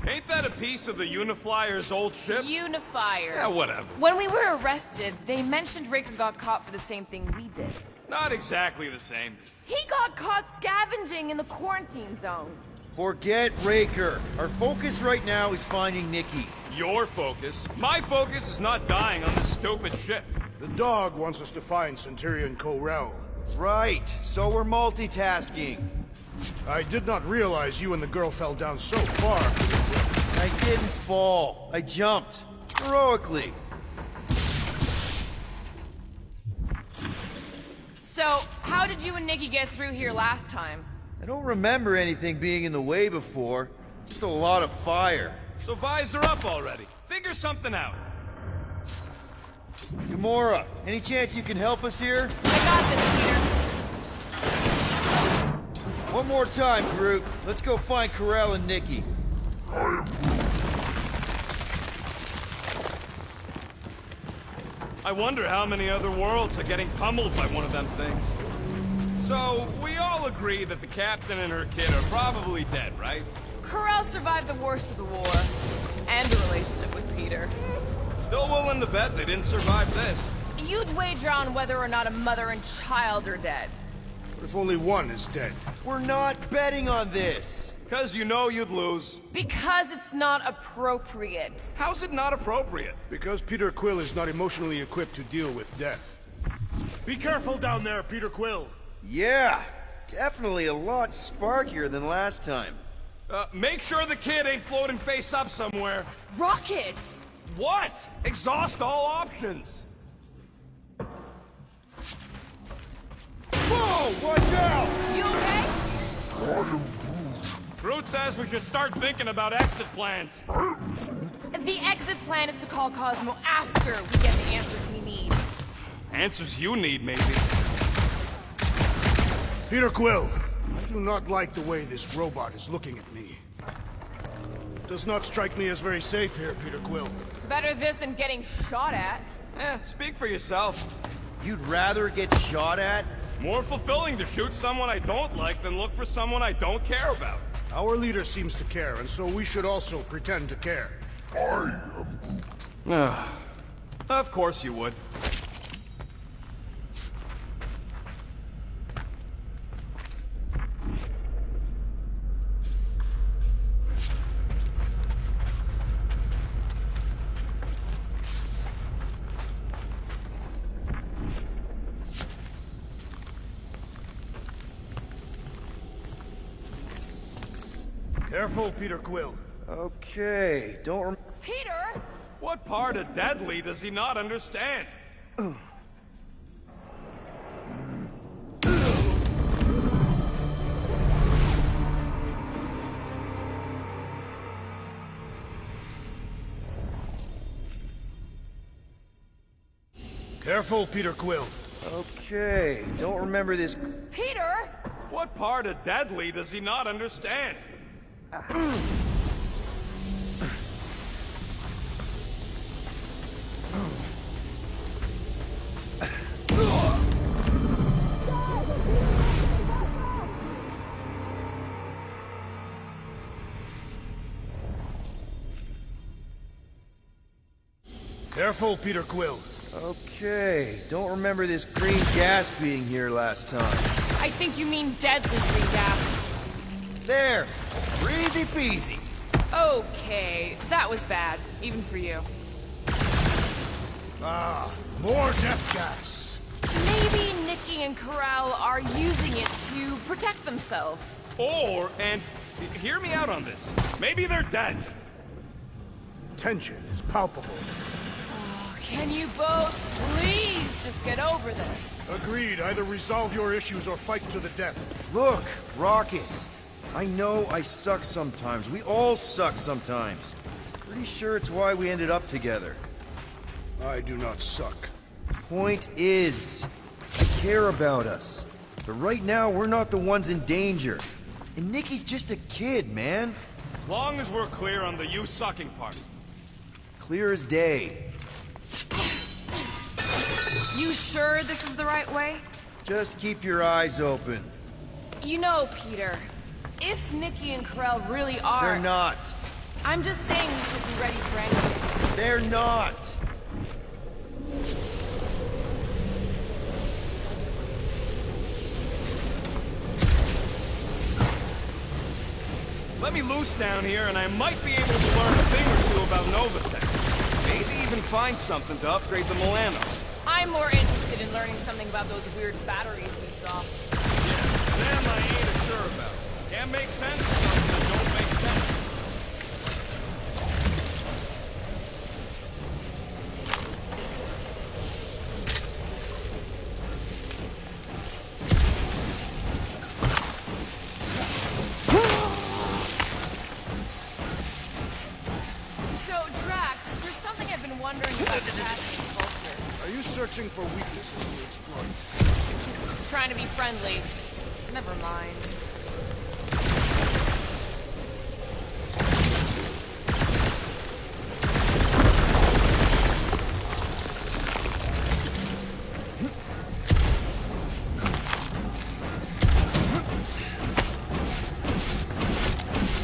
Ain't that a piece of the Uniflyer's old ship? Unifier. Yeah, whatever. When we were arrested, they mentioned Raker got caught for the same thing we did. Not exactly the same. He got caught scavenging in the quarantine zone. Forget Raker. Our focus right now is finding Nikki. Your focus. My focus is not dying on this stupid ship. The dog wants us to find Centurion Corel. Right, so we're multitasking. I did not realize you and the girl fell down so far. I didn't fall. I jumped. Heroically. So, how did you and Nikki get through here last time? I don't remember anything being in the way before. Just a lot of fire. So visor up already. Figure something out. Gamora, any chance you can help us here? I got this, Peter. One more time, Groot. Let's go find Karel and Nikki. I wonder how many other worlds are getting pummeled by one of them things. So, we all agree that the captain and her kid are probably dead, right? Karel survived the worst of the war. And the relationship with Peter. Still willing to bet they didn't survive this. You'd wager on whether or not a mother and child are dead. What if only one is dead? We're not betting on this. Because you know you'd lose. Because it's not appropriate. How's it not appropriate? Because Peter Quill is not emotionally equipped to deal with death. Be careful down there, Peter Quill. Yeah, definitely a lot sparkier than last time. Make sure the kid ain't floating face up somewhere. Rocket! What? Exhaust all options. Whoa, watch out! You okay? Groot says we should start thinking about exit plans. The exit plan is to call Cosmo after we get the answers we need. Answers you need, maybe. Peter Quill, I do not like the way this robot is looking at me. Does not strike me as very safe here, Peter Quill. Better this than getting shot at. Speak for yourself. You'd rather get shot at? More fulfilling to shoot someone I don't like than look for someone I don't care about. Our leader seems to care, and so we should also pretend to care. Of course you would. Careful, Peter Quill. Okay, don't Peter! What part of deadly does he not understand? Careful, Peter Quill. Okay, don't remember this. Peter! What part of deadly does he not understand? Careful, Peter Quill. Okay, don't remember this green gas being here last time. I think you mean deadly green gas. There! Easy peasy. Okay, that was bad, even for you. Ah, more death gas. Maybe Nikki and Karel are using it to protect themselves. And hear me out on this. Maybe they're dead. Tension is palpable. Can you both please just get over this? Agreed. Either resolve your issues or fight to the death. Look, Rocket. I know I suck sometimes. We all suck sometimes. Pretty sure it's why we ended up together. I do not suck. Point is, I care about us. But right now, we're not the ones in danger. And Nikki's just a kid, man. As long as we're clear on the you sucking part. Clear as day. You sure this is the right way? Just keep your eyes open. You know, Peter, if Nikki and Karel really are... They're not. I'm just saying we should be ready for anything. They're not. Let me loose down here and I might be able to learn a thing or two about Novatech. Maybe even find something to upgrade the Milano. I'm more interested in learning something about those weird batteries we saw. Yeah, them I ain't sure about. Can't make sense of something that don't make sense. So, Drax, there's something I've been wondering about the Tassie culture. Are you searching for weaknesses to exploit? Trying to be friendly. Never mind.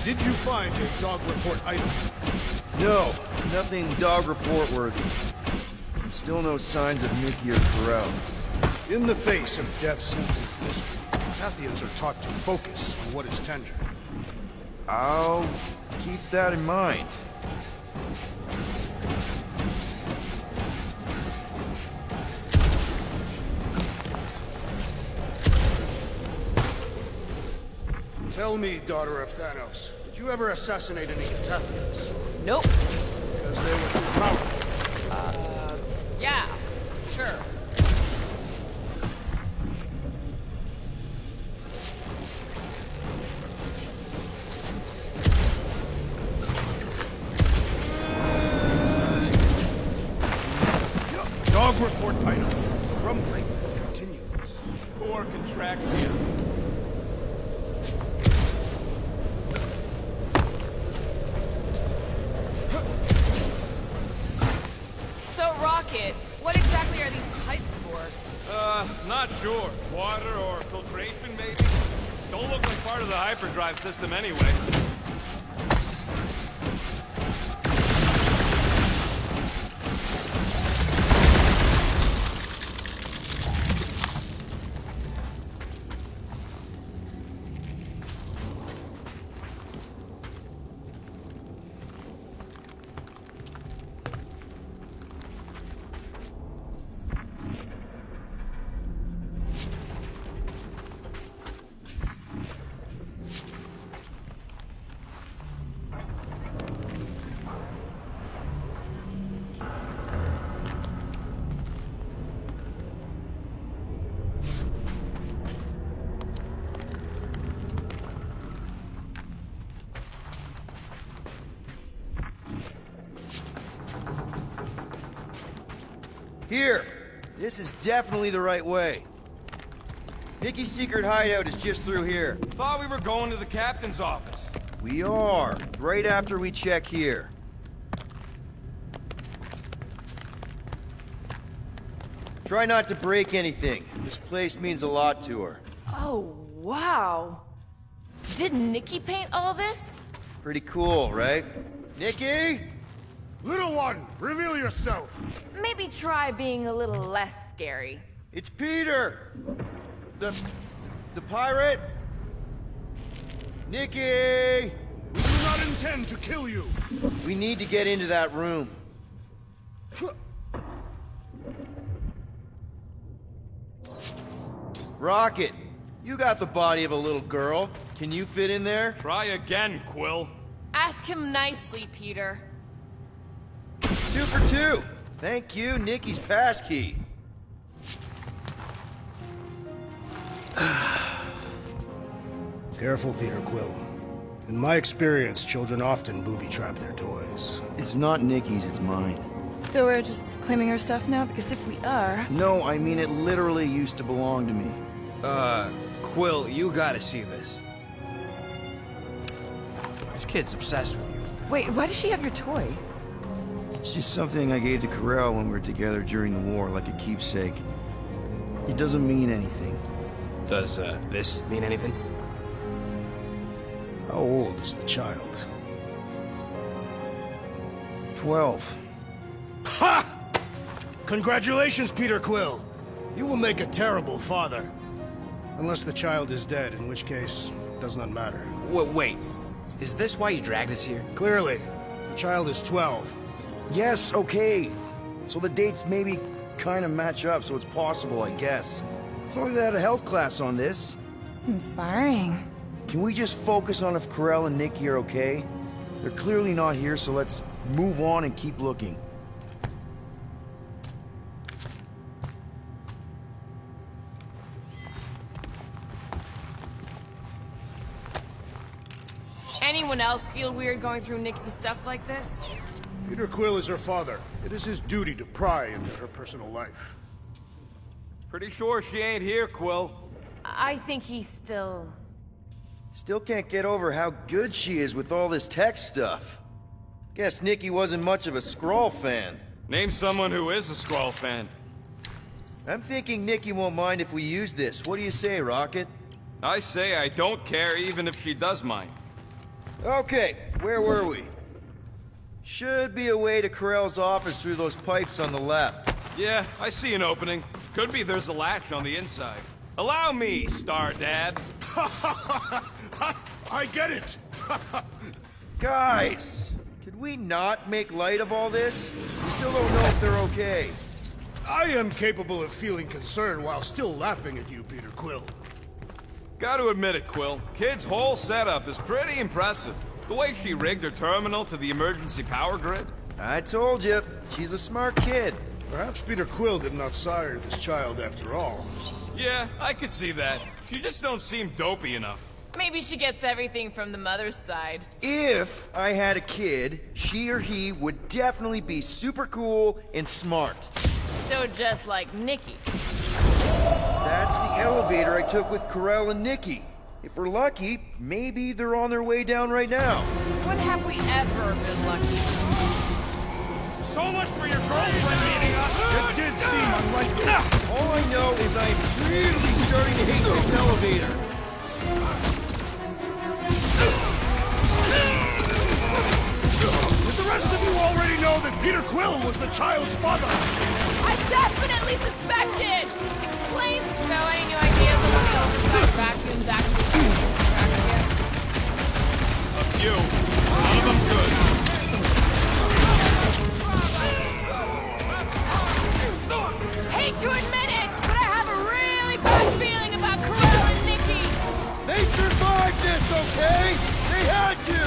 Did you find a dog report item? No, nothing dog report worthy. Still no signs of Nikki or Corral. In the face of death's infinite mystery, Tathians are taught to focus on what is tangible. I'll keep that in mind. Tell me, daughter of Thanos, did you ever assassinate any Tathians? Nope. Because they were too powerful. Yeah, sure. Dog report item. The rumbling continues. Poor Contraxia. So, Rocket, what exactly are these pipes for? Not sure. Water or filtration, maybe? Don't look like part of the hyperdrive system anyway. Here! This is definitely the right way. Nikki's secret hideout is just through here. Thought we were going to the captain's office. We are, right after we check here. Try not to break anything. This place means a lot to her. Oh, wow. Did Nikki paint all this? Pretty cool, right? Nikki? Little one, reveal yourself. Maybe try being a little less scary. It's Peter! The pirate? Nikki! We do not intend to kill you. We need to get into that room. Rocket, you got the body of a little girl. Can you fit in there? Try again, Quill. Ask him nicely, Peter. 2 for 2. Thank you, Nikki's passkey. Careful, Peter Quill. In my experience, children often booby-trap their toys. It's not Nikki's, it's mine. So we're just claiming her stuff now? Because if we are... No, I mean it literally used to belong to me. Quill, you gotta see this. This kid's obsessed with you. Wait, why does she have your toy? It's just something I gave to Corral when we were together during the war, like a keepsake. It doesn't mean anything. Does, this mean anything? How old is the child? 12. Ha! Congratulations, Peter Quill. You will make a terrible father. Unless the child is dead, in which case, it does not matter. Wait. Is this why you dragged us here? Clearly, the child is 12. Yes, okay. So the dates maybe kind of match up, so it's possible, I guess. It's not like they had a health class on this. Inspiring. can we just focus on if Corell and Nikki are okay? They're clearly not here, so let's move on and keep looking. Anyone else feel weird going through Nikki's stuff like this? Peter Quill is her father. It is his duty to pry into her personal life. Pretty sure she ain't here, Quill. I think he's still... Still can't get over how good she is with all this tech stuff. Guess Nikki wasn't much of a Skrull fan. Name someone who is a Skrull fan. I'm thinking Nikki won't mind if we use this. What do you say, Rocket? I say I don't care even if she does mind. Okay, where were we? Should be a way to Corell's office through those pipes on the left. Yeah, I see an opening. Could be there's a latch on the inside. Allow me, Star Dad. I get it! Guys, could we not make light of all this? We still don't know if they're okay. I am capable of feeling concern while still laughing at you, Peter Quill. Gotta admit it, Quill. Kid's whole setup is pretty impressive. The way she rigged her terminal to the emergency power grid. I told you, she's a smart kid. Perhaps Peter Quill did not sire this child after all. Yeah, I could see that. She just don't seem dopey enough. Maybe she gets everything from the mother's side. If I had a kid, she or he would definitely be super cool and smart. So just like Nikki. That's the elevator I took with Corell and Nikki. If we're lucky, maybe they're on their way down right now. When have we ever been lucky? So much for your girlfriend meeting us. It did seem unlikely. All I know is I'm really starting to hate this elevator. But the rest of you already know that Peter Quill was the child's father. I definitely suspected! Explain! So any new ideas on what the oversized vacuums actually A few. None of them good. Hate to admit it, but I have a really bad feeling about Corell and Nikki! They survived this, okay? They had to!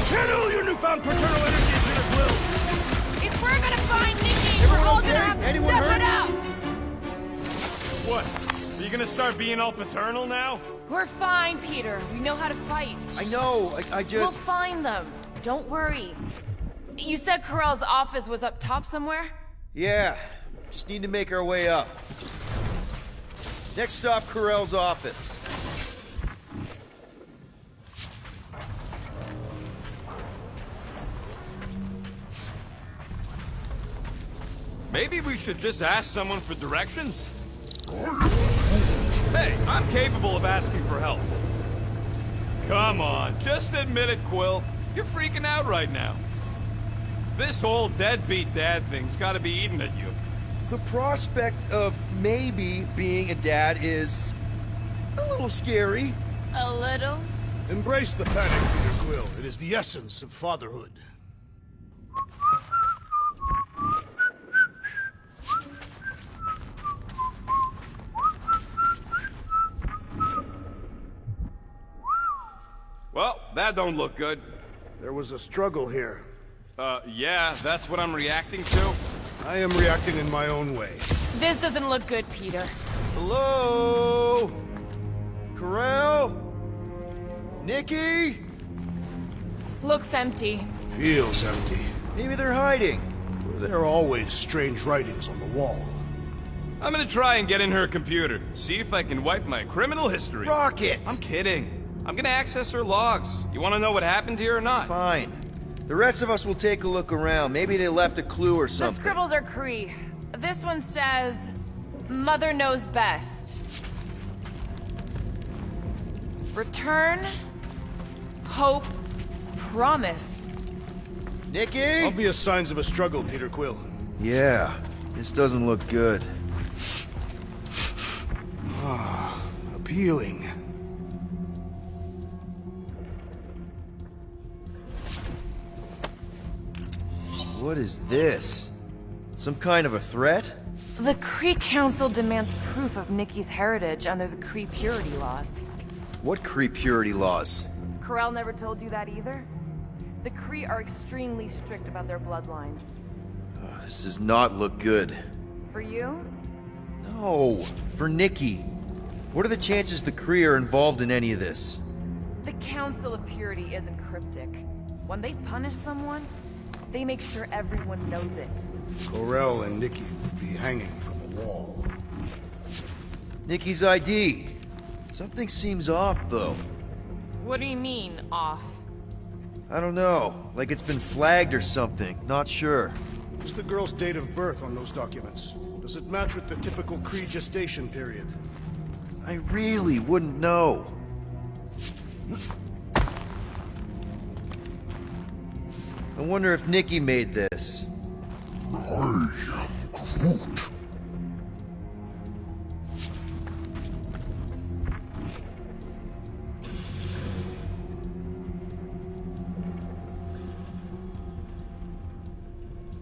Channel your newfound paternal energy, Peter Quill! If we're gonna find Nikki, we're all gonna have to Anyone step hurt? it up! What? Are you gonna start being all paternal now? We're fine, Peter. We know how to fight. I know, I We'll just... find them. Don't worry. You said Corell's office was up top somewhere? Yeah, just need to make our way up. Next stop, Corell's office. Maybe we should just ask someone for directions? Hey, I'm capable of asking for help. Come on, just admit it, Quill. You're freaking out right now. This whole deadbeat dad thing's gotta be eating at you. The prospect of maybe being a dad is a little scary. A little? Embrace the panic, Peter Quill. It is the essence of fatherhood. Well, that don't look good. There was a struggle here. Yeah, that's what I'm reacting to. I am reacting in my own way. This doesn't look good, Peter. Hello? Corell? Nikki? Looks empty. Feels empty. Maybe they're hiding. There are always strange writings on the wall. I'm gonna try and get in her computer, see if I can wipe my criminal history. Rocket! I'm kidding. I'm gonna access her logs. You wanna know what happened here or not? Fine. The rest of us will take a look around. Maybe they left a clue or The something. scribbles are Cree. This one says, Mother knows best. Return, hope, promise. Nikki? Obvious signs of a struggle, Peter Quill. Yeah, this doesn't look good. Appealing. What is this? Some kind of a threat? The Kree Council demands proof of Nikki's heritage under the Kree purity laws. What Kree purity laws? Corel never told you that either? The Kree are extremely strict about their bloodlines. This does not look good. For you? No, for Nikki. What are the chances the Kree are involved in any of this? The Council of Purity isn't cryptic. When they punish someone, they make sure everyone knows it. Corel and Nikki would be hanging from a wall. Nikki's ID. Something seems off, though. What do you mean, off? I don't know. Like it's been flagged or something. Not sure. What's the girl's date of birth on those documents? Does it match with the typical Kree gestation period? I really wouldn't know. I wonder if Nikki made this.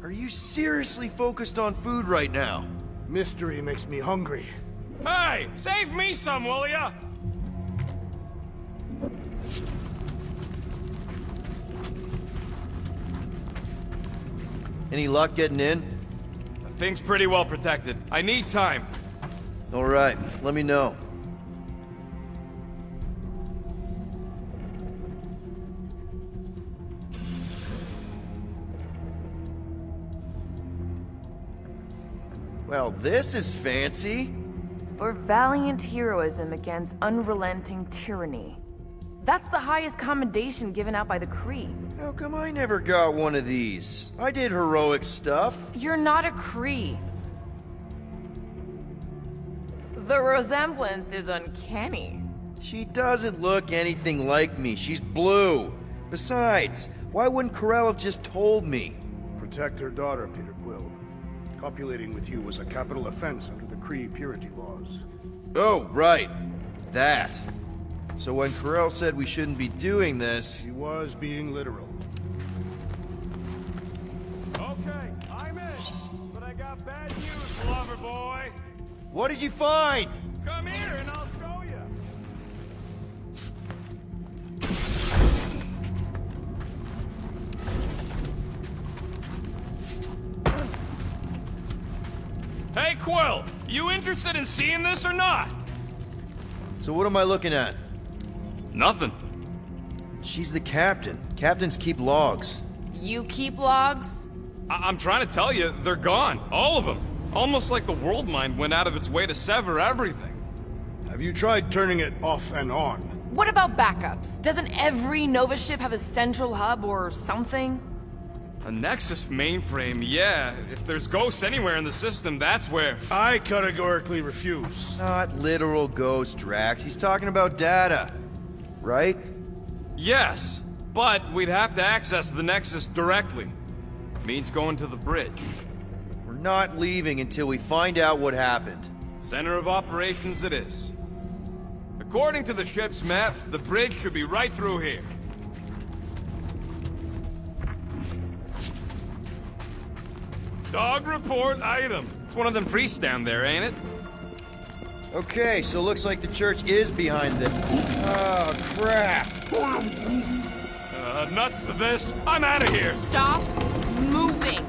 Are you seriously focused on food right now? Mystery makes me hungry. Hey, save me some, will ya? Any luck getting in? The thing's pretty well protected. I need time. All right, let me know. Well, this is fancy. For valiant heroism against unrelenting tyranny. That's the highest commendation given out by the Kree. How come I never got one of these? I did heroic stuff. You're not a Kree. The resemblance is uncanny. She doesn't look anything like me. She's blue. Besides, why wouldn't Corel have just told me? Protect her daughter, Peter Quill. Copulating with you was a capital offense under the Kree purity laws. Oh, right. That. So when Corel said we shouldn't be doing this... He was being literal. Okay, I'm in. But I got bad news, lover boy. What did you find? Come here and I'll show you. Hey, Quill, you interested in seeing this or not? So what am I looking at? Nothing. She's the captain. Captains keep logs. You keep logs? I'm trying to tell you, they're gone. All of them. Almost like the world mind went out of its way to sever everything. Have you tried turning it off and on? What about backups? Doesn't every Nova ship have a central hub or something? A Nexus mainframe, yeah. If there's ghosts anywhere in the system, that's where. I categorically refuse. Not literal ghost, Drax. He's talking about data. Right? Yes, but we'd have to access the Nexus directly. Means going to the bridge. We're not leaving until we find out what happened. Center of operations it is. According to the ship's map, the bridge should be right through here. Dog report item. It's one of them priests down there, ain't it? Okay, so looks like the church is behind them. Oh, crap. Nuts to this. I'm out of here. Stop moving.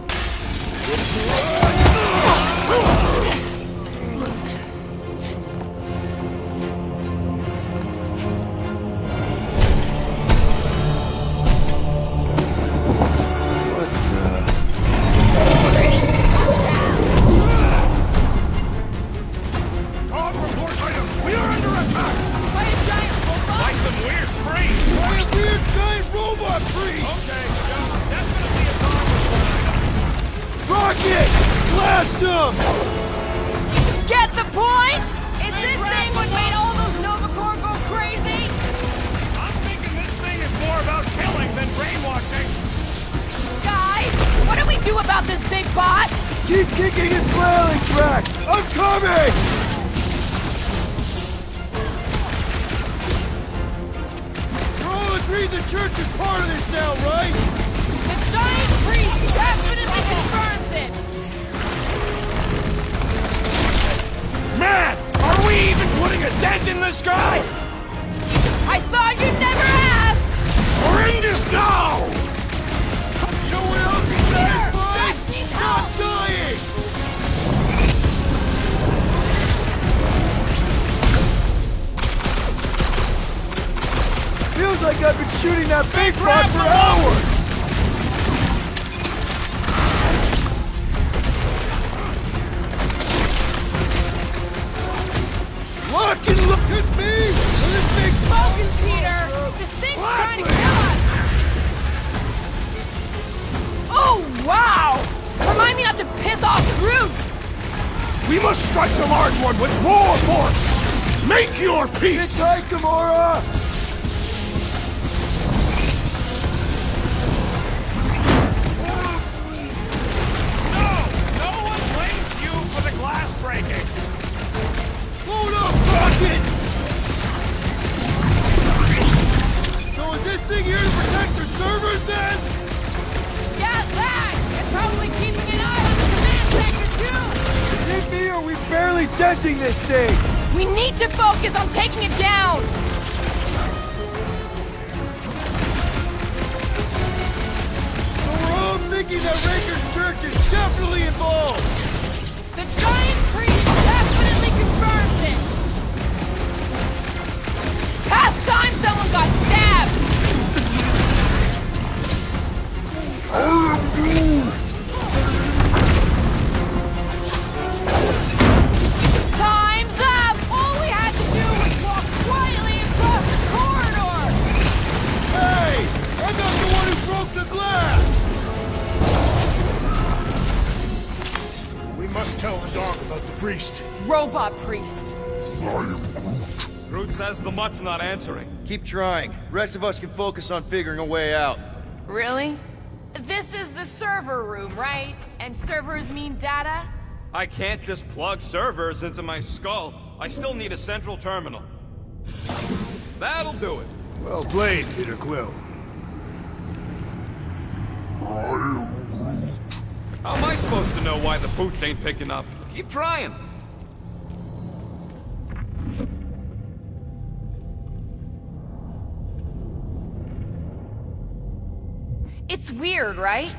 Get the point? Is this thing what made all those Nova Corps go crazy? I'm thinking this thing is more about killing than brainwashing. Guys, what do we do about this big bot? Keep kicking and flailing, Drax! I'm coming! You're all agreed the church is part of this now, right? The giant priest definitely confirms it. Man, are we even putting a dent in this guy? I thought you'd never ask! Horrendous now! You know what else is Here! satisfying? Drax needs help! Not dying! Feels like I've been shooting that big frog for hours! Look and look! Just me! And this big Focus, Peter! This thing's trying to kill us! Oh, wow! Remind me not to piss off Groot! We must strike the large one with more force! Make your peace! Sit tight, Gamora! No one blames you for the glass breaking! Hold up, Rocket! So is this thing here to protect the servers then? Yeah, that! It's probably keeping an eye on the command center, too! Is it me or are we barely denting this thing? We need to focus on taking it down! So we're all thinking that Raker's Church is definitely involved! The giant priest definitely confirms it! Past time someone got stabbed! Time's up! All we had to do was walk quietly across the corridor! Hey! I'm not the one who broke the glass! We must tell the dog about the priest. Robot priest. Groot says the mutt's not answering. Keep trying. Rest of us can focus on figuring a way out. Really? This is the server room, right? And servers mean data? I can't just plug servers into my skull. I still need a central terminal. That'll do it. Well played, Peter Quill. How am I supposed to know why the pooch ain't picking up? Keep trying. It's weird, right?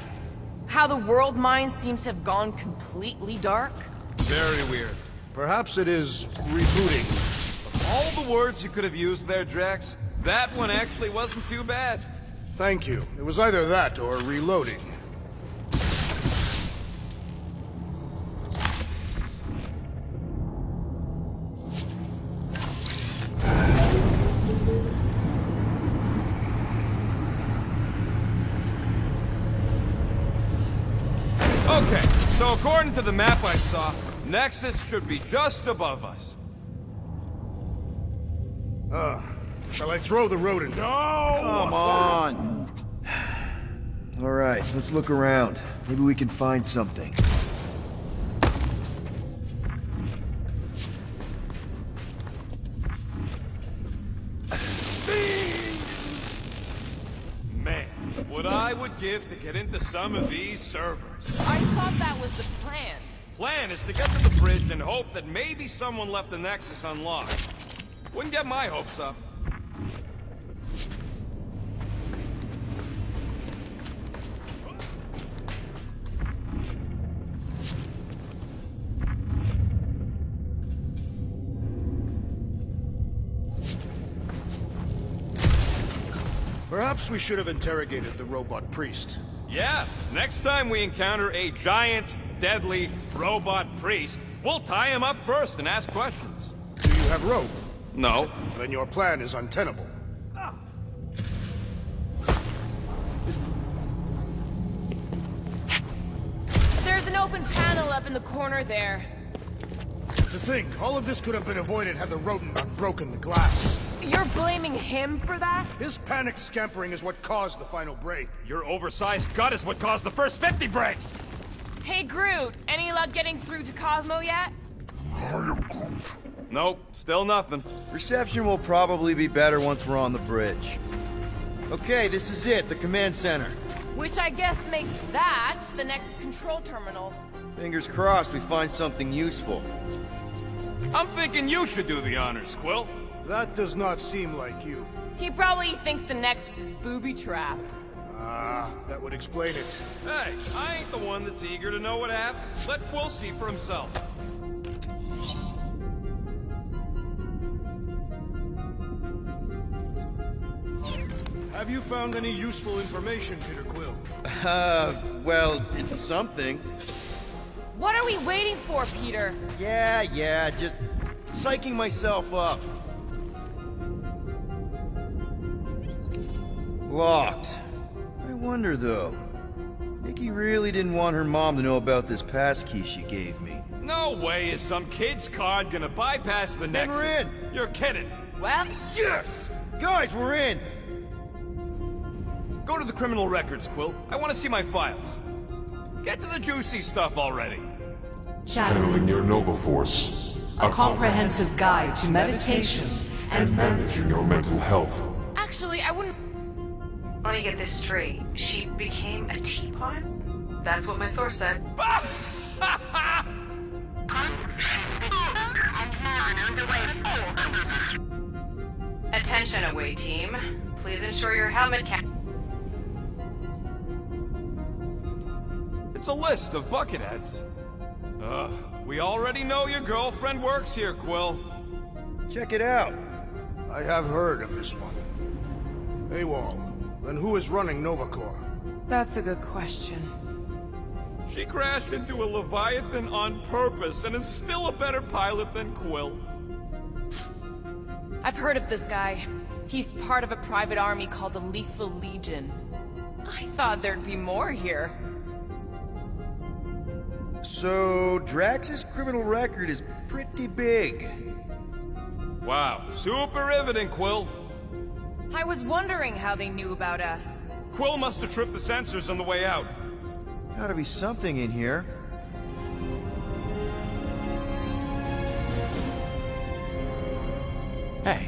How the world mind seems to have gone completely dark. Very weird. Perhaps it is rebooting. All the words you could have used there, Drax, that one actually wasn't too bad. Thank you. It was either that or reloading. Okay, so according to the map I saw, Nexus should be just above us. Shall I throw the rodent? No! Come on! Alright, let's look around. Maybe we can find something. Man, what I would give to get into some of these servers. I thought that was the plan. Plan is to get to the bridge and hope that maybe someone left the Nexus unlocked. Wouldn't get my hopes up. Perhaps we should have interrogated the robot priest. Yeah, next time we encounter a giant, deadly robot priest, we'll tie him up first and ask questions. Do you have rope? No. Then your plan is untenable. There's an open panel up in the corner there. To think, all of this could have been avoided had the rodent not broken the glass. You're blaming him for that? His panicked scampering is what caused the final break. Your oversized gut is what caused the first 50 breaks! Hey, Groot, any luck getting through to Cosmo yet? Nope, still nothing. Reception will probably be better once we're on the bridge. Okay, this is it, the command center. Which I guess makes that the next control terminal. Fingers crossed we find something useful. I'm thinking you should do the honors, Quill. That does not seem like you. He probably thinks the Nexus is booby-trapped. Ah, that would explain it. Hey, I ain't the one that's eager to know what happened. Let Quill see for himself. Have you found any useful information, Peter Quill? Well, it's something. What are we waiting for, Peter? Yeah, just psyching myself up. Locked. I wonder, though. Nikki really didn't want her mom to know about this passkey she gave me. No way is some kid's card gonna bypass the Then Nexus. we're in. You're kidding. Well, Yes! Guys, we're in! Go to the criminal records, Quill. I want to see my files. Get to the juicy stuff already. Channeling your Nova Force. A comprehensive guide to meditation and managing your mental health. actually, I wouldn't... Let me get this straight. She became a teapot? That's what my source said. Attention away team. Please ensure your helmet It's a list of bucketheads. We already know your girlfriend works here, Quill. Check it out. I have heard of this one. AWOL. Then who is running Nova Corps? That's a good question. She crashed into a Leviathan on purpose and is still a better pilot than Quill. I've heard of this guy. He's part of a private army called the Lethal Legion. I thought there'd be more here. So, Drax's criminal record is pretty big. Wow, super riveting, Quill. I was wondering how they knew about us. Quill must have tripped the sensors on the way out. Gotta be something in here. Hey,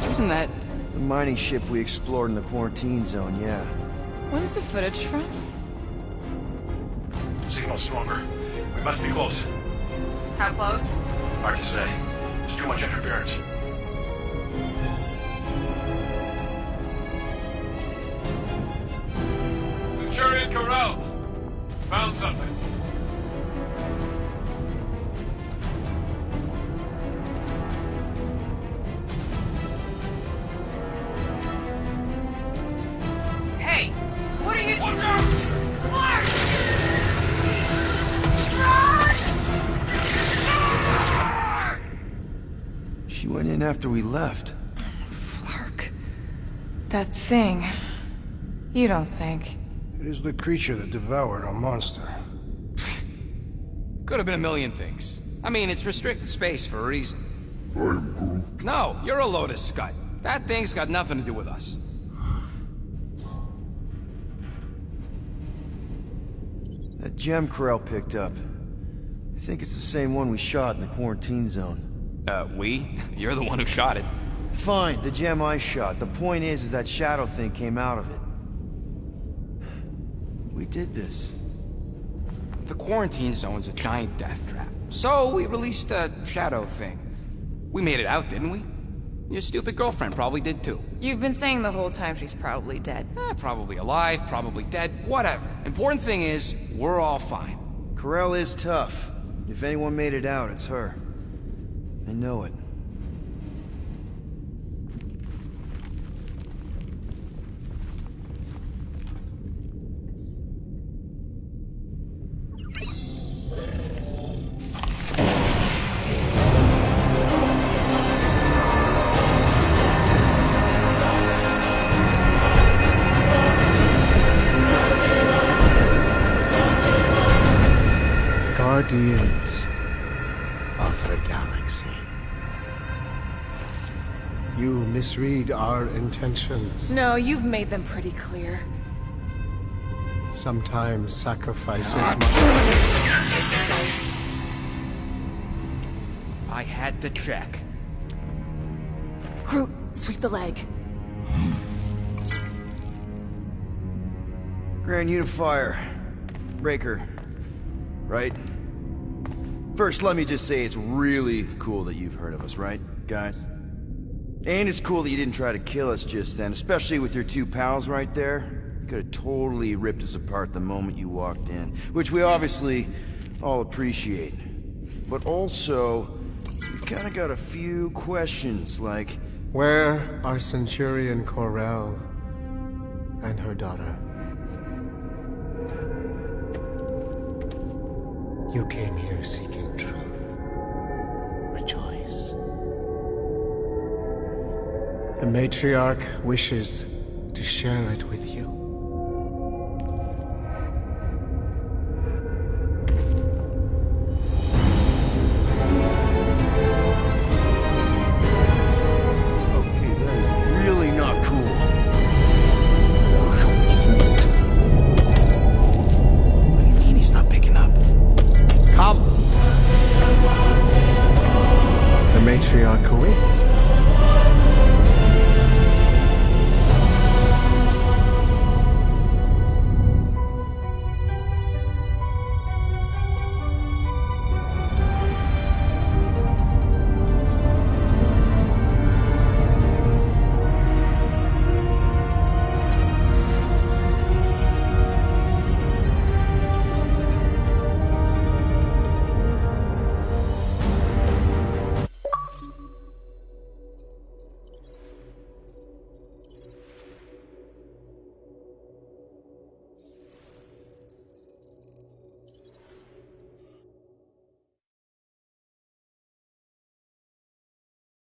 wasn't that... The mining ship we explored in the quarantine zone, yeah. When's the footage from? Signal's stronger. We must be close. How close? Hard to say. There's too much interference. Centurion Corral. Found something. Hey! What are you... Watch out! She went in after we left. Flark. That thing. You don't think... It is the creature that devoured our monster. Could have been a million things. I mean, it's restricted space for a reason. No, you're a load of scut. That thing's got nothing to do with us. That gem Corral picked up. I think it's the same one we shot in the quarantine zone. We? You're the one who shot it. Fine, the gem I shot. The point is that shadow thing came out of it. We did this. The quarantine zone's a giant death trap. So we released a shadow thing. We made it out, didn't we? Your stupid girlfriend probably did too. You've been saying the whole time she's probably dead. Probably alive, probably dead, whatever. Important thing is, we're all fine. Corral is tough. If anyone made it out, it's her. I know it. Guardians of the Galaxy. You misread our intentions. No, you've made them pretty clear. Sometimes sacrifices I had to check. Groot, sweep the leg. Grand Unifier. Breaker. Right? First, let me just say it's really cool that you've heard of us, right, guys? And it's cool that you didn't try to kill us just then, especially with your two pals right there. You could have totally ripped us apart the moment you walked in, which we obviously all appreciate. But also, we've kind of got a few questions, like... Where are Centurion Corell and her daughter? You came here seeking truth. Rejoice. The matriarch wishes to share it with you.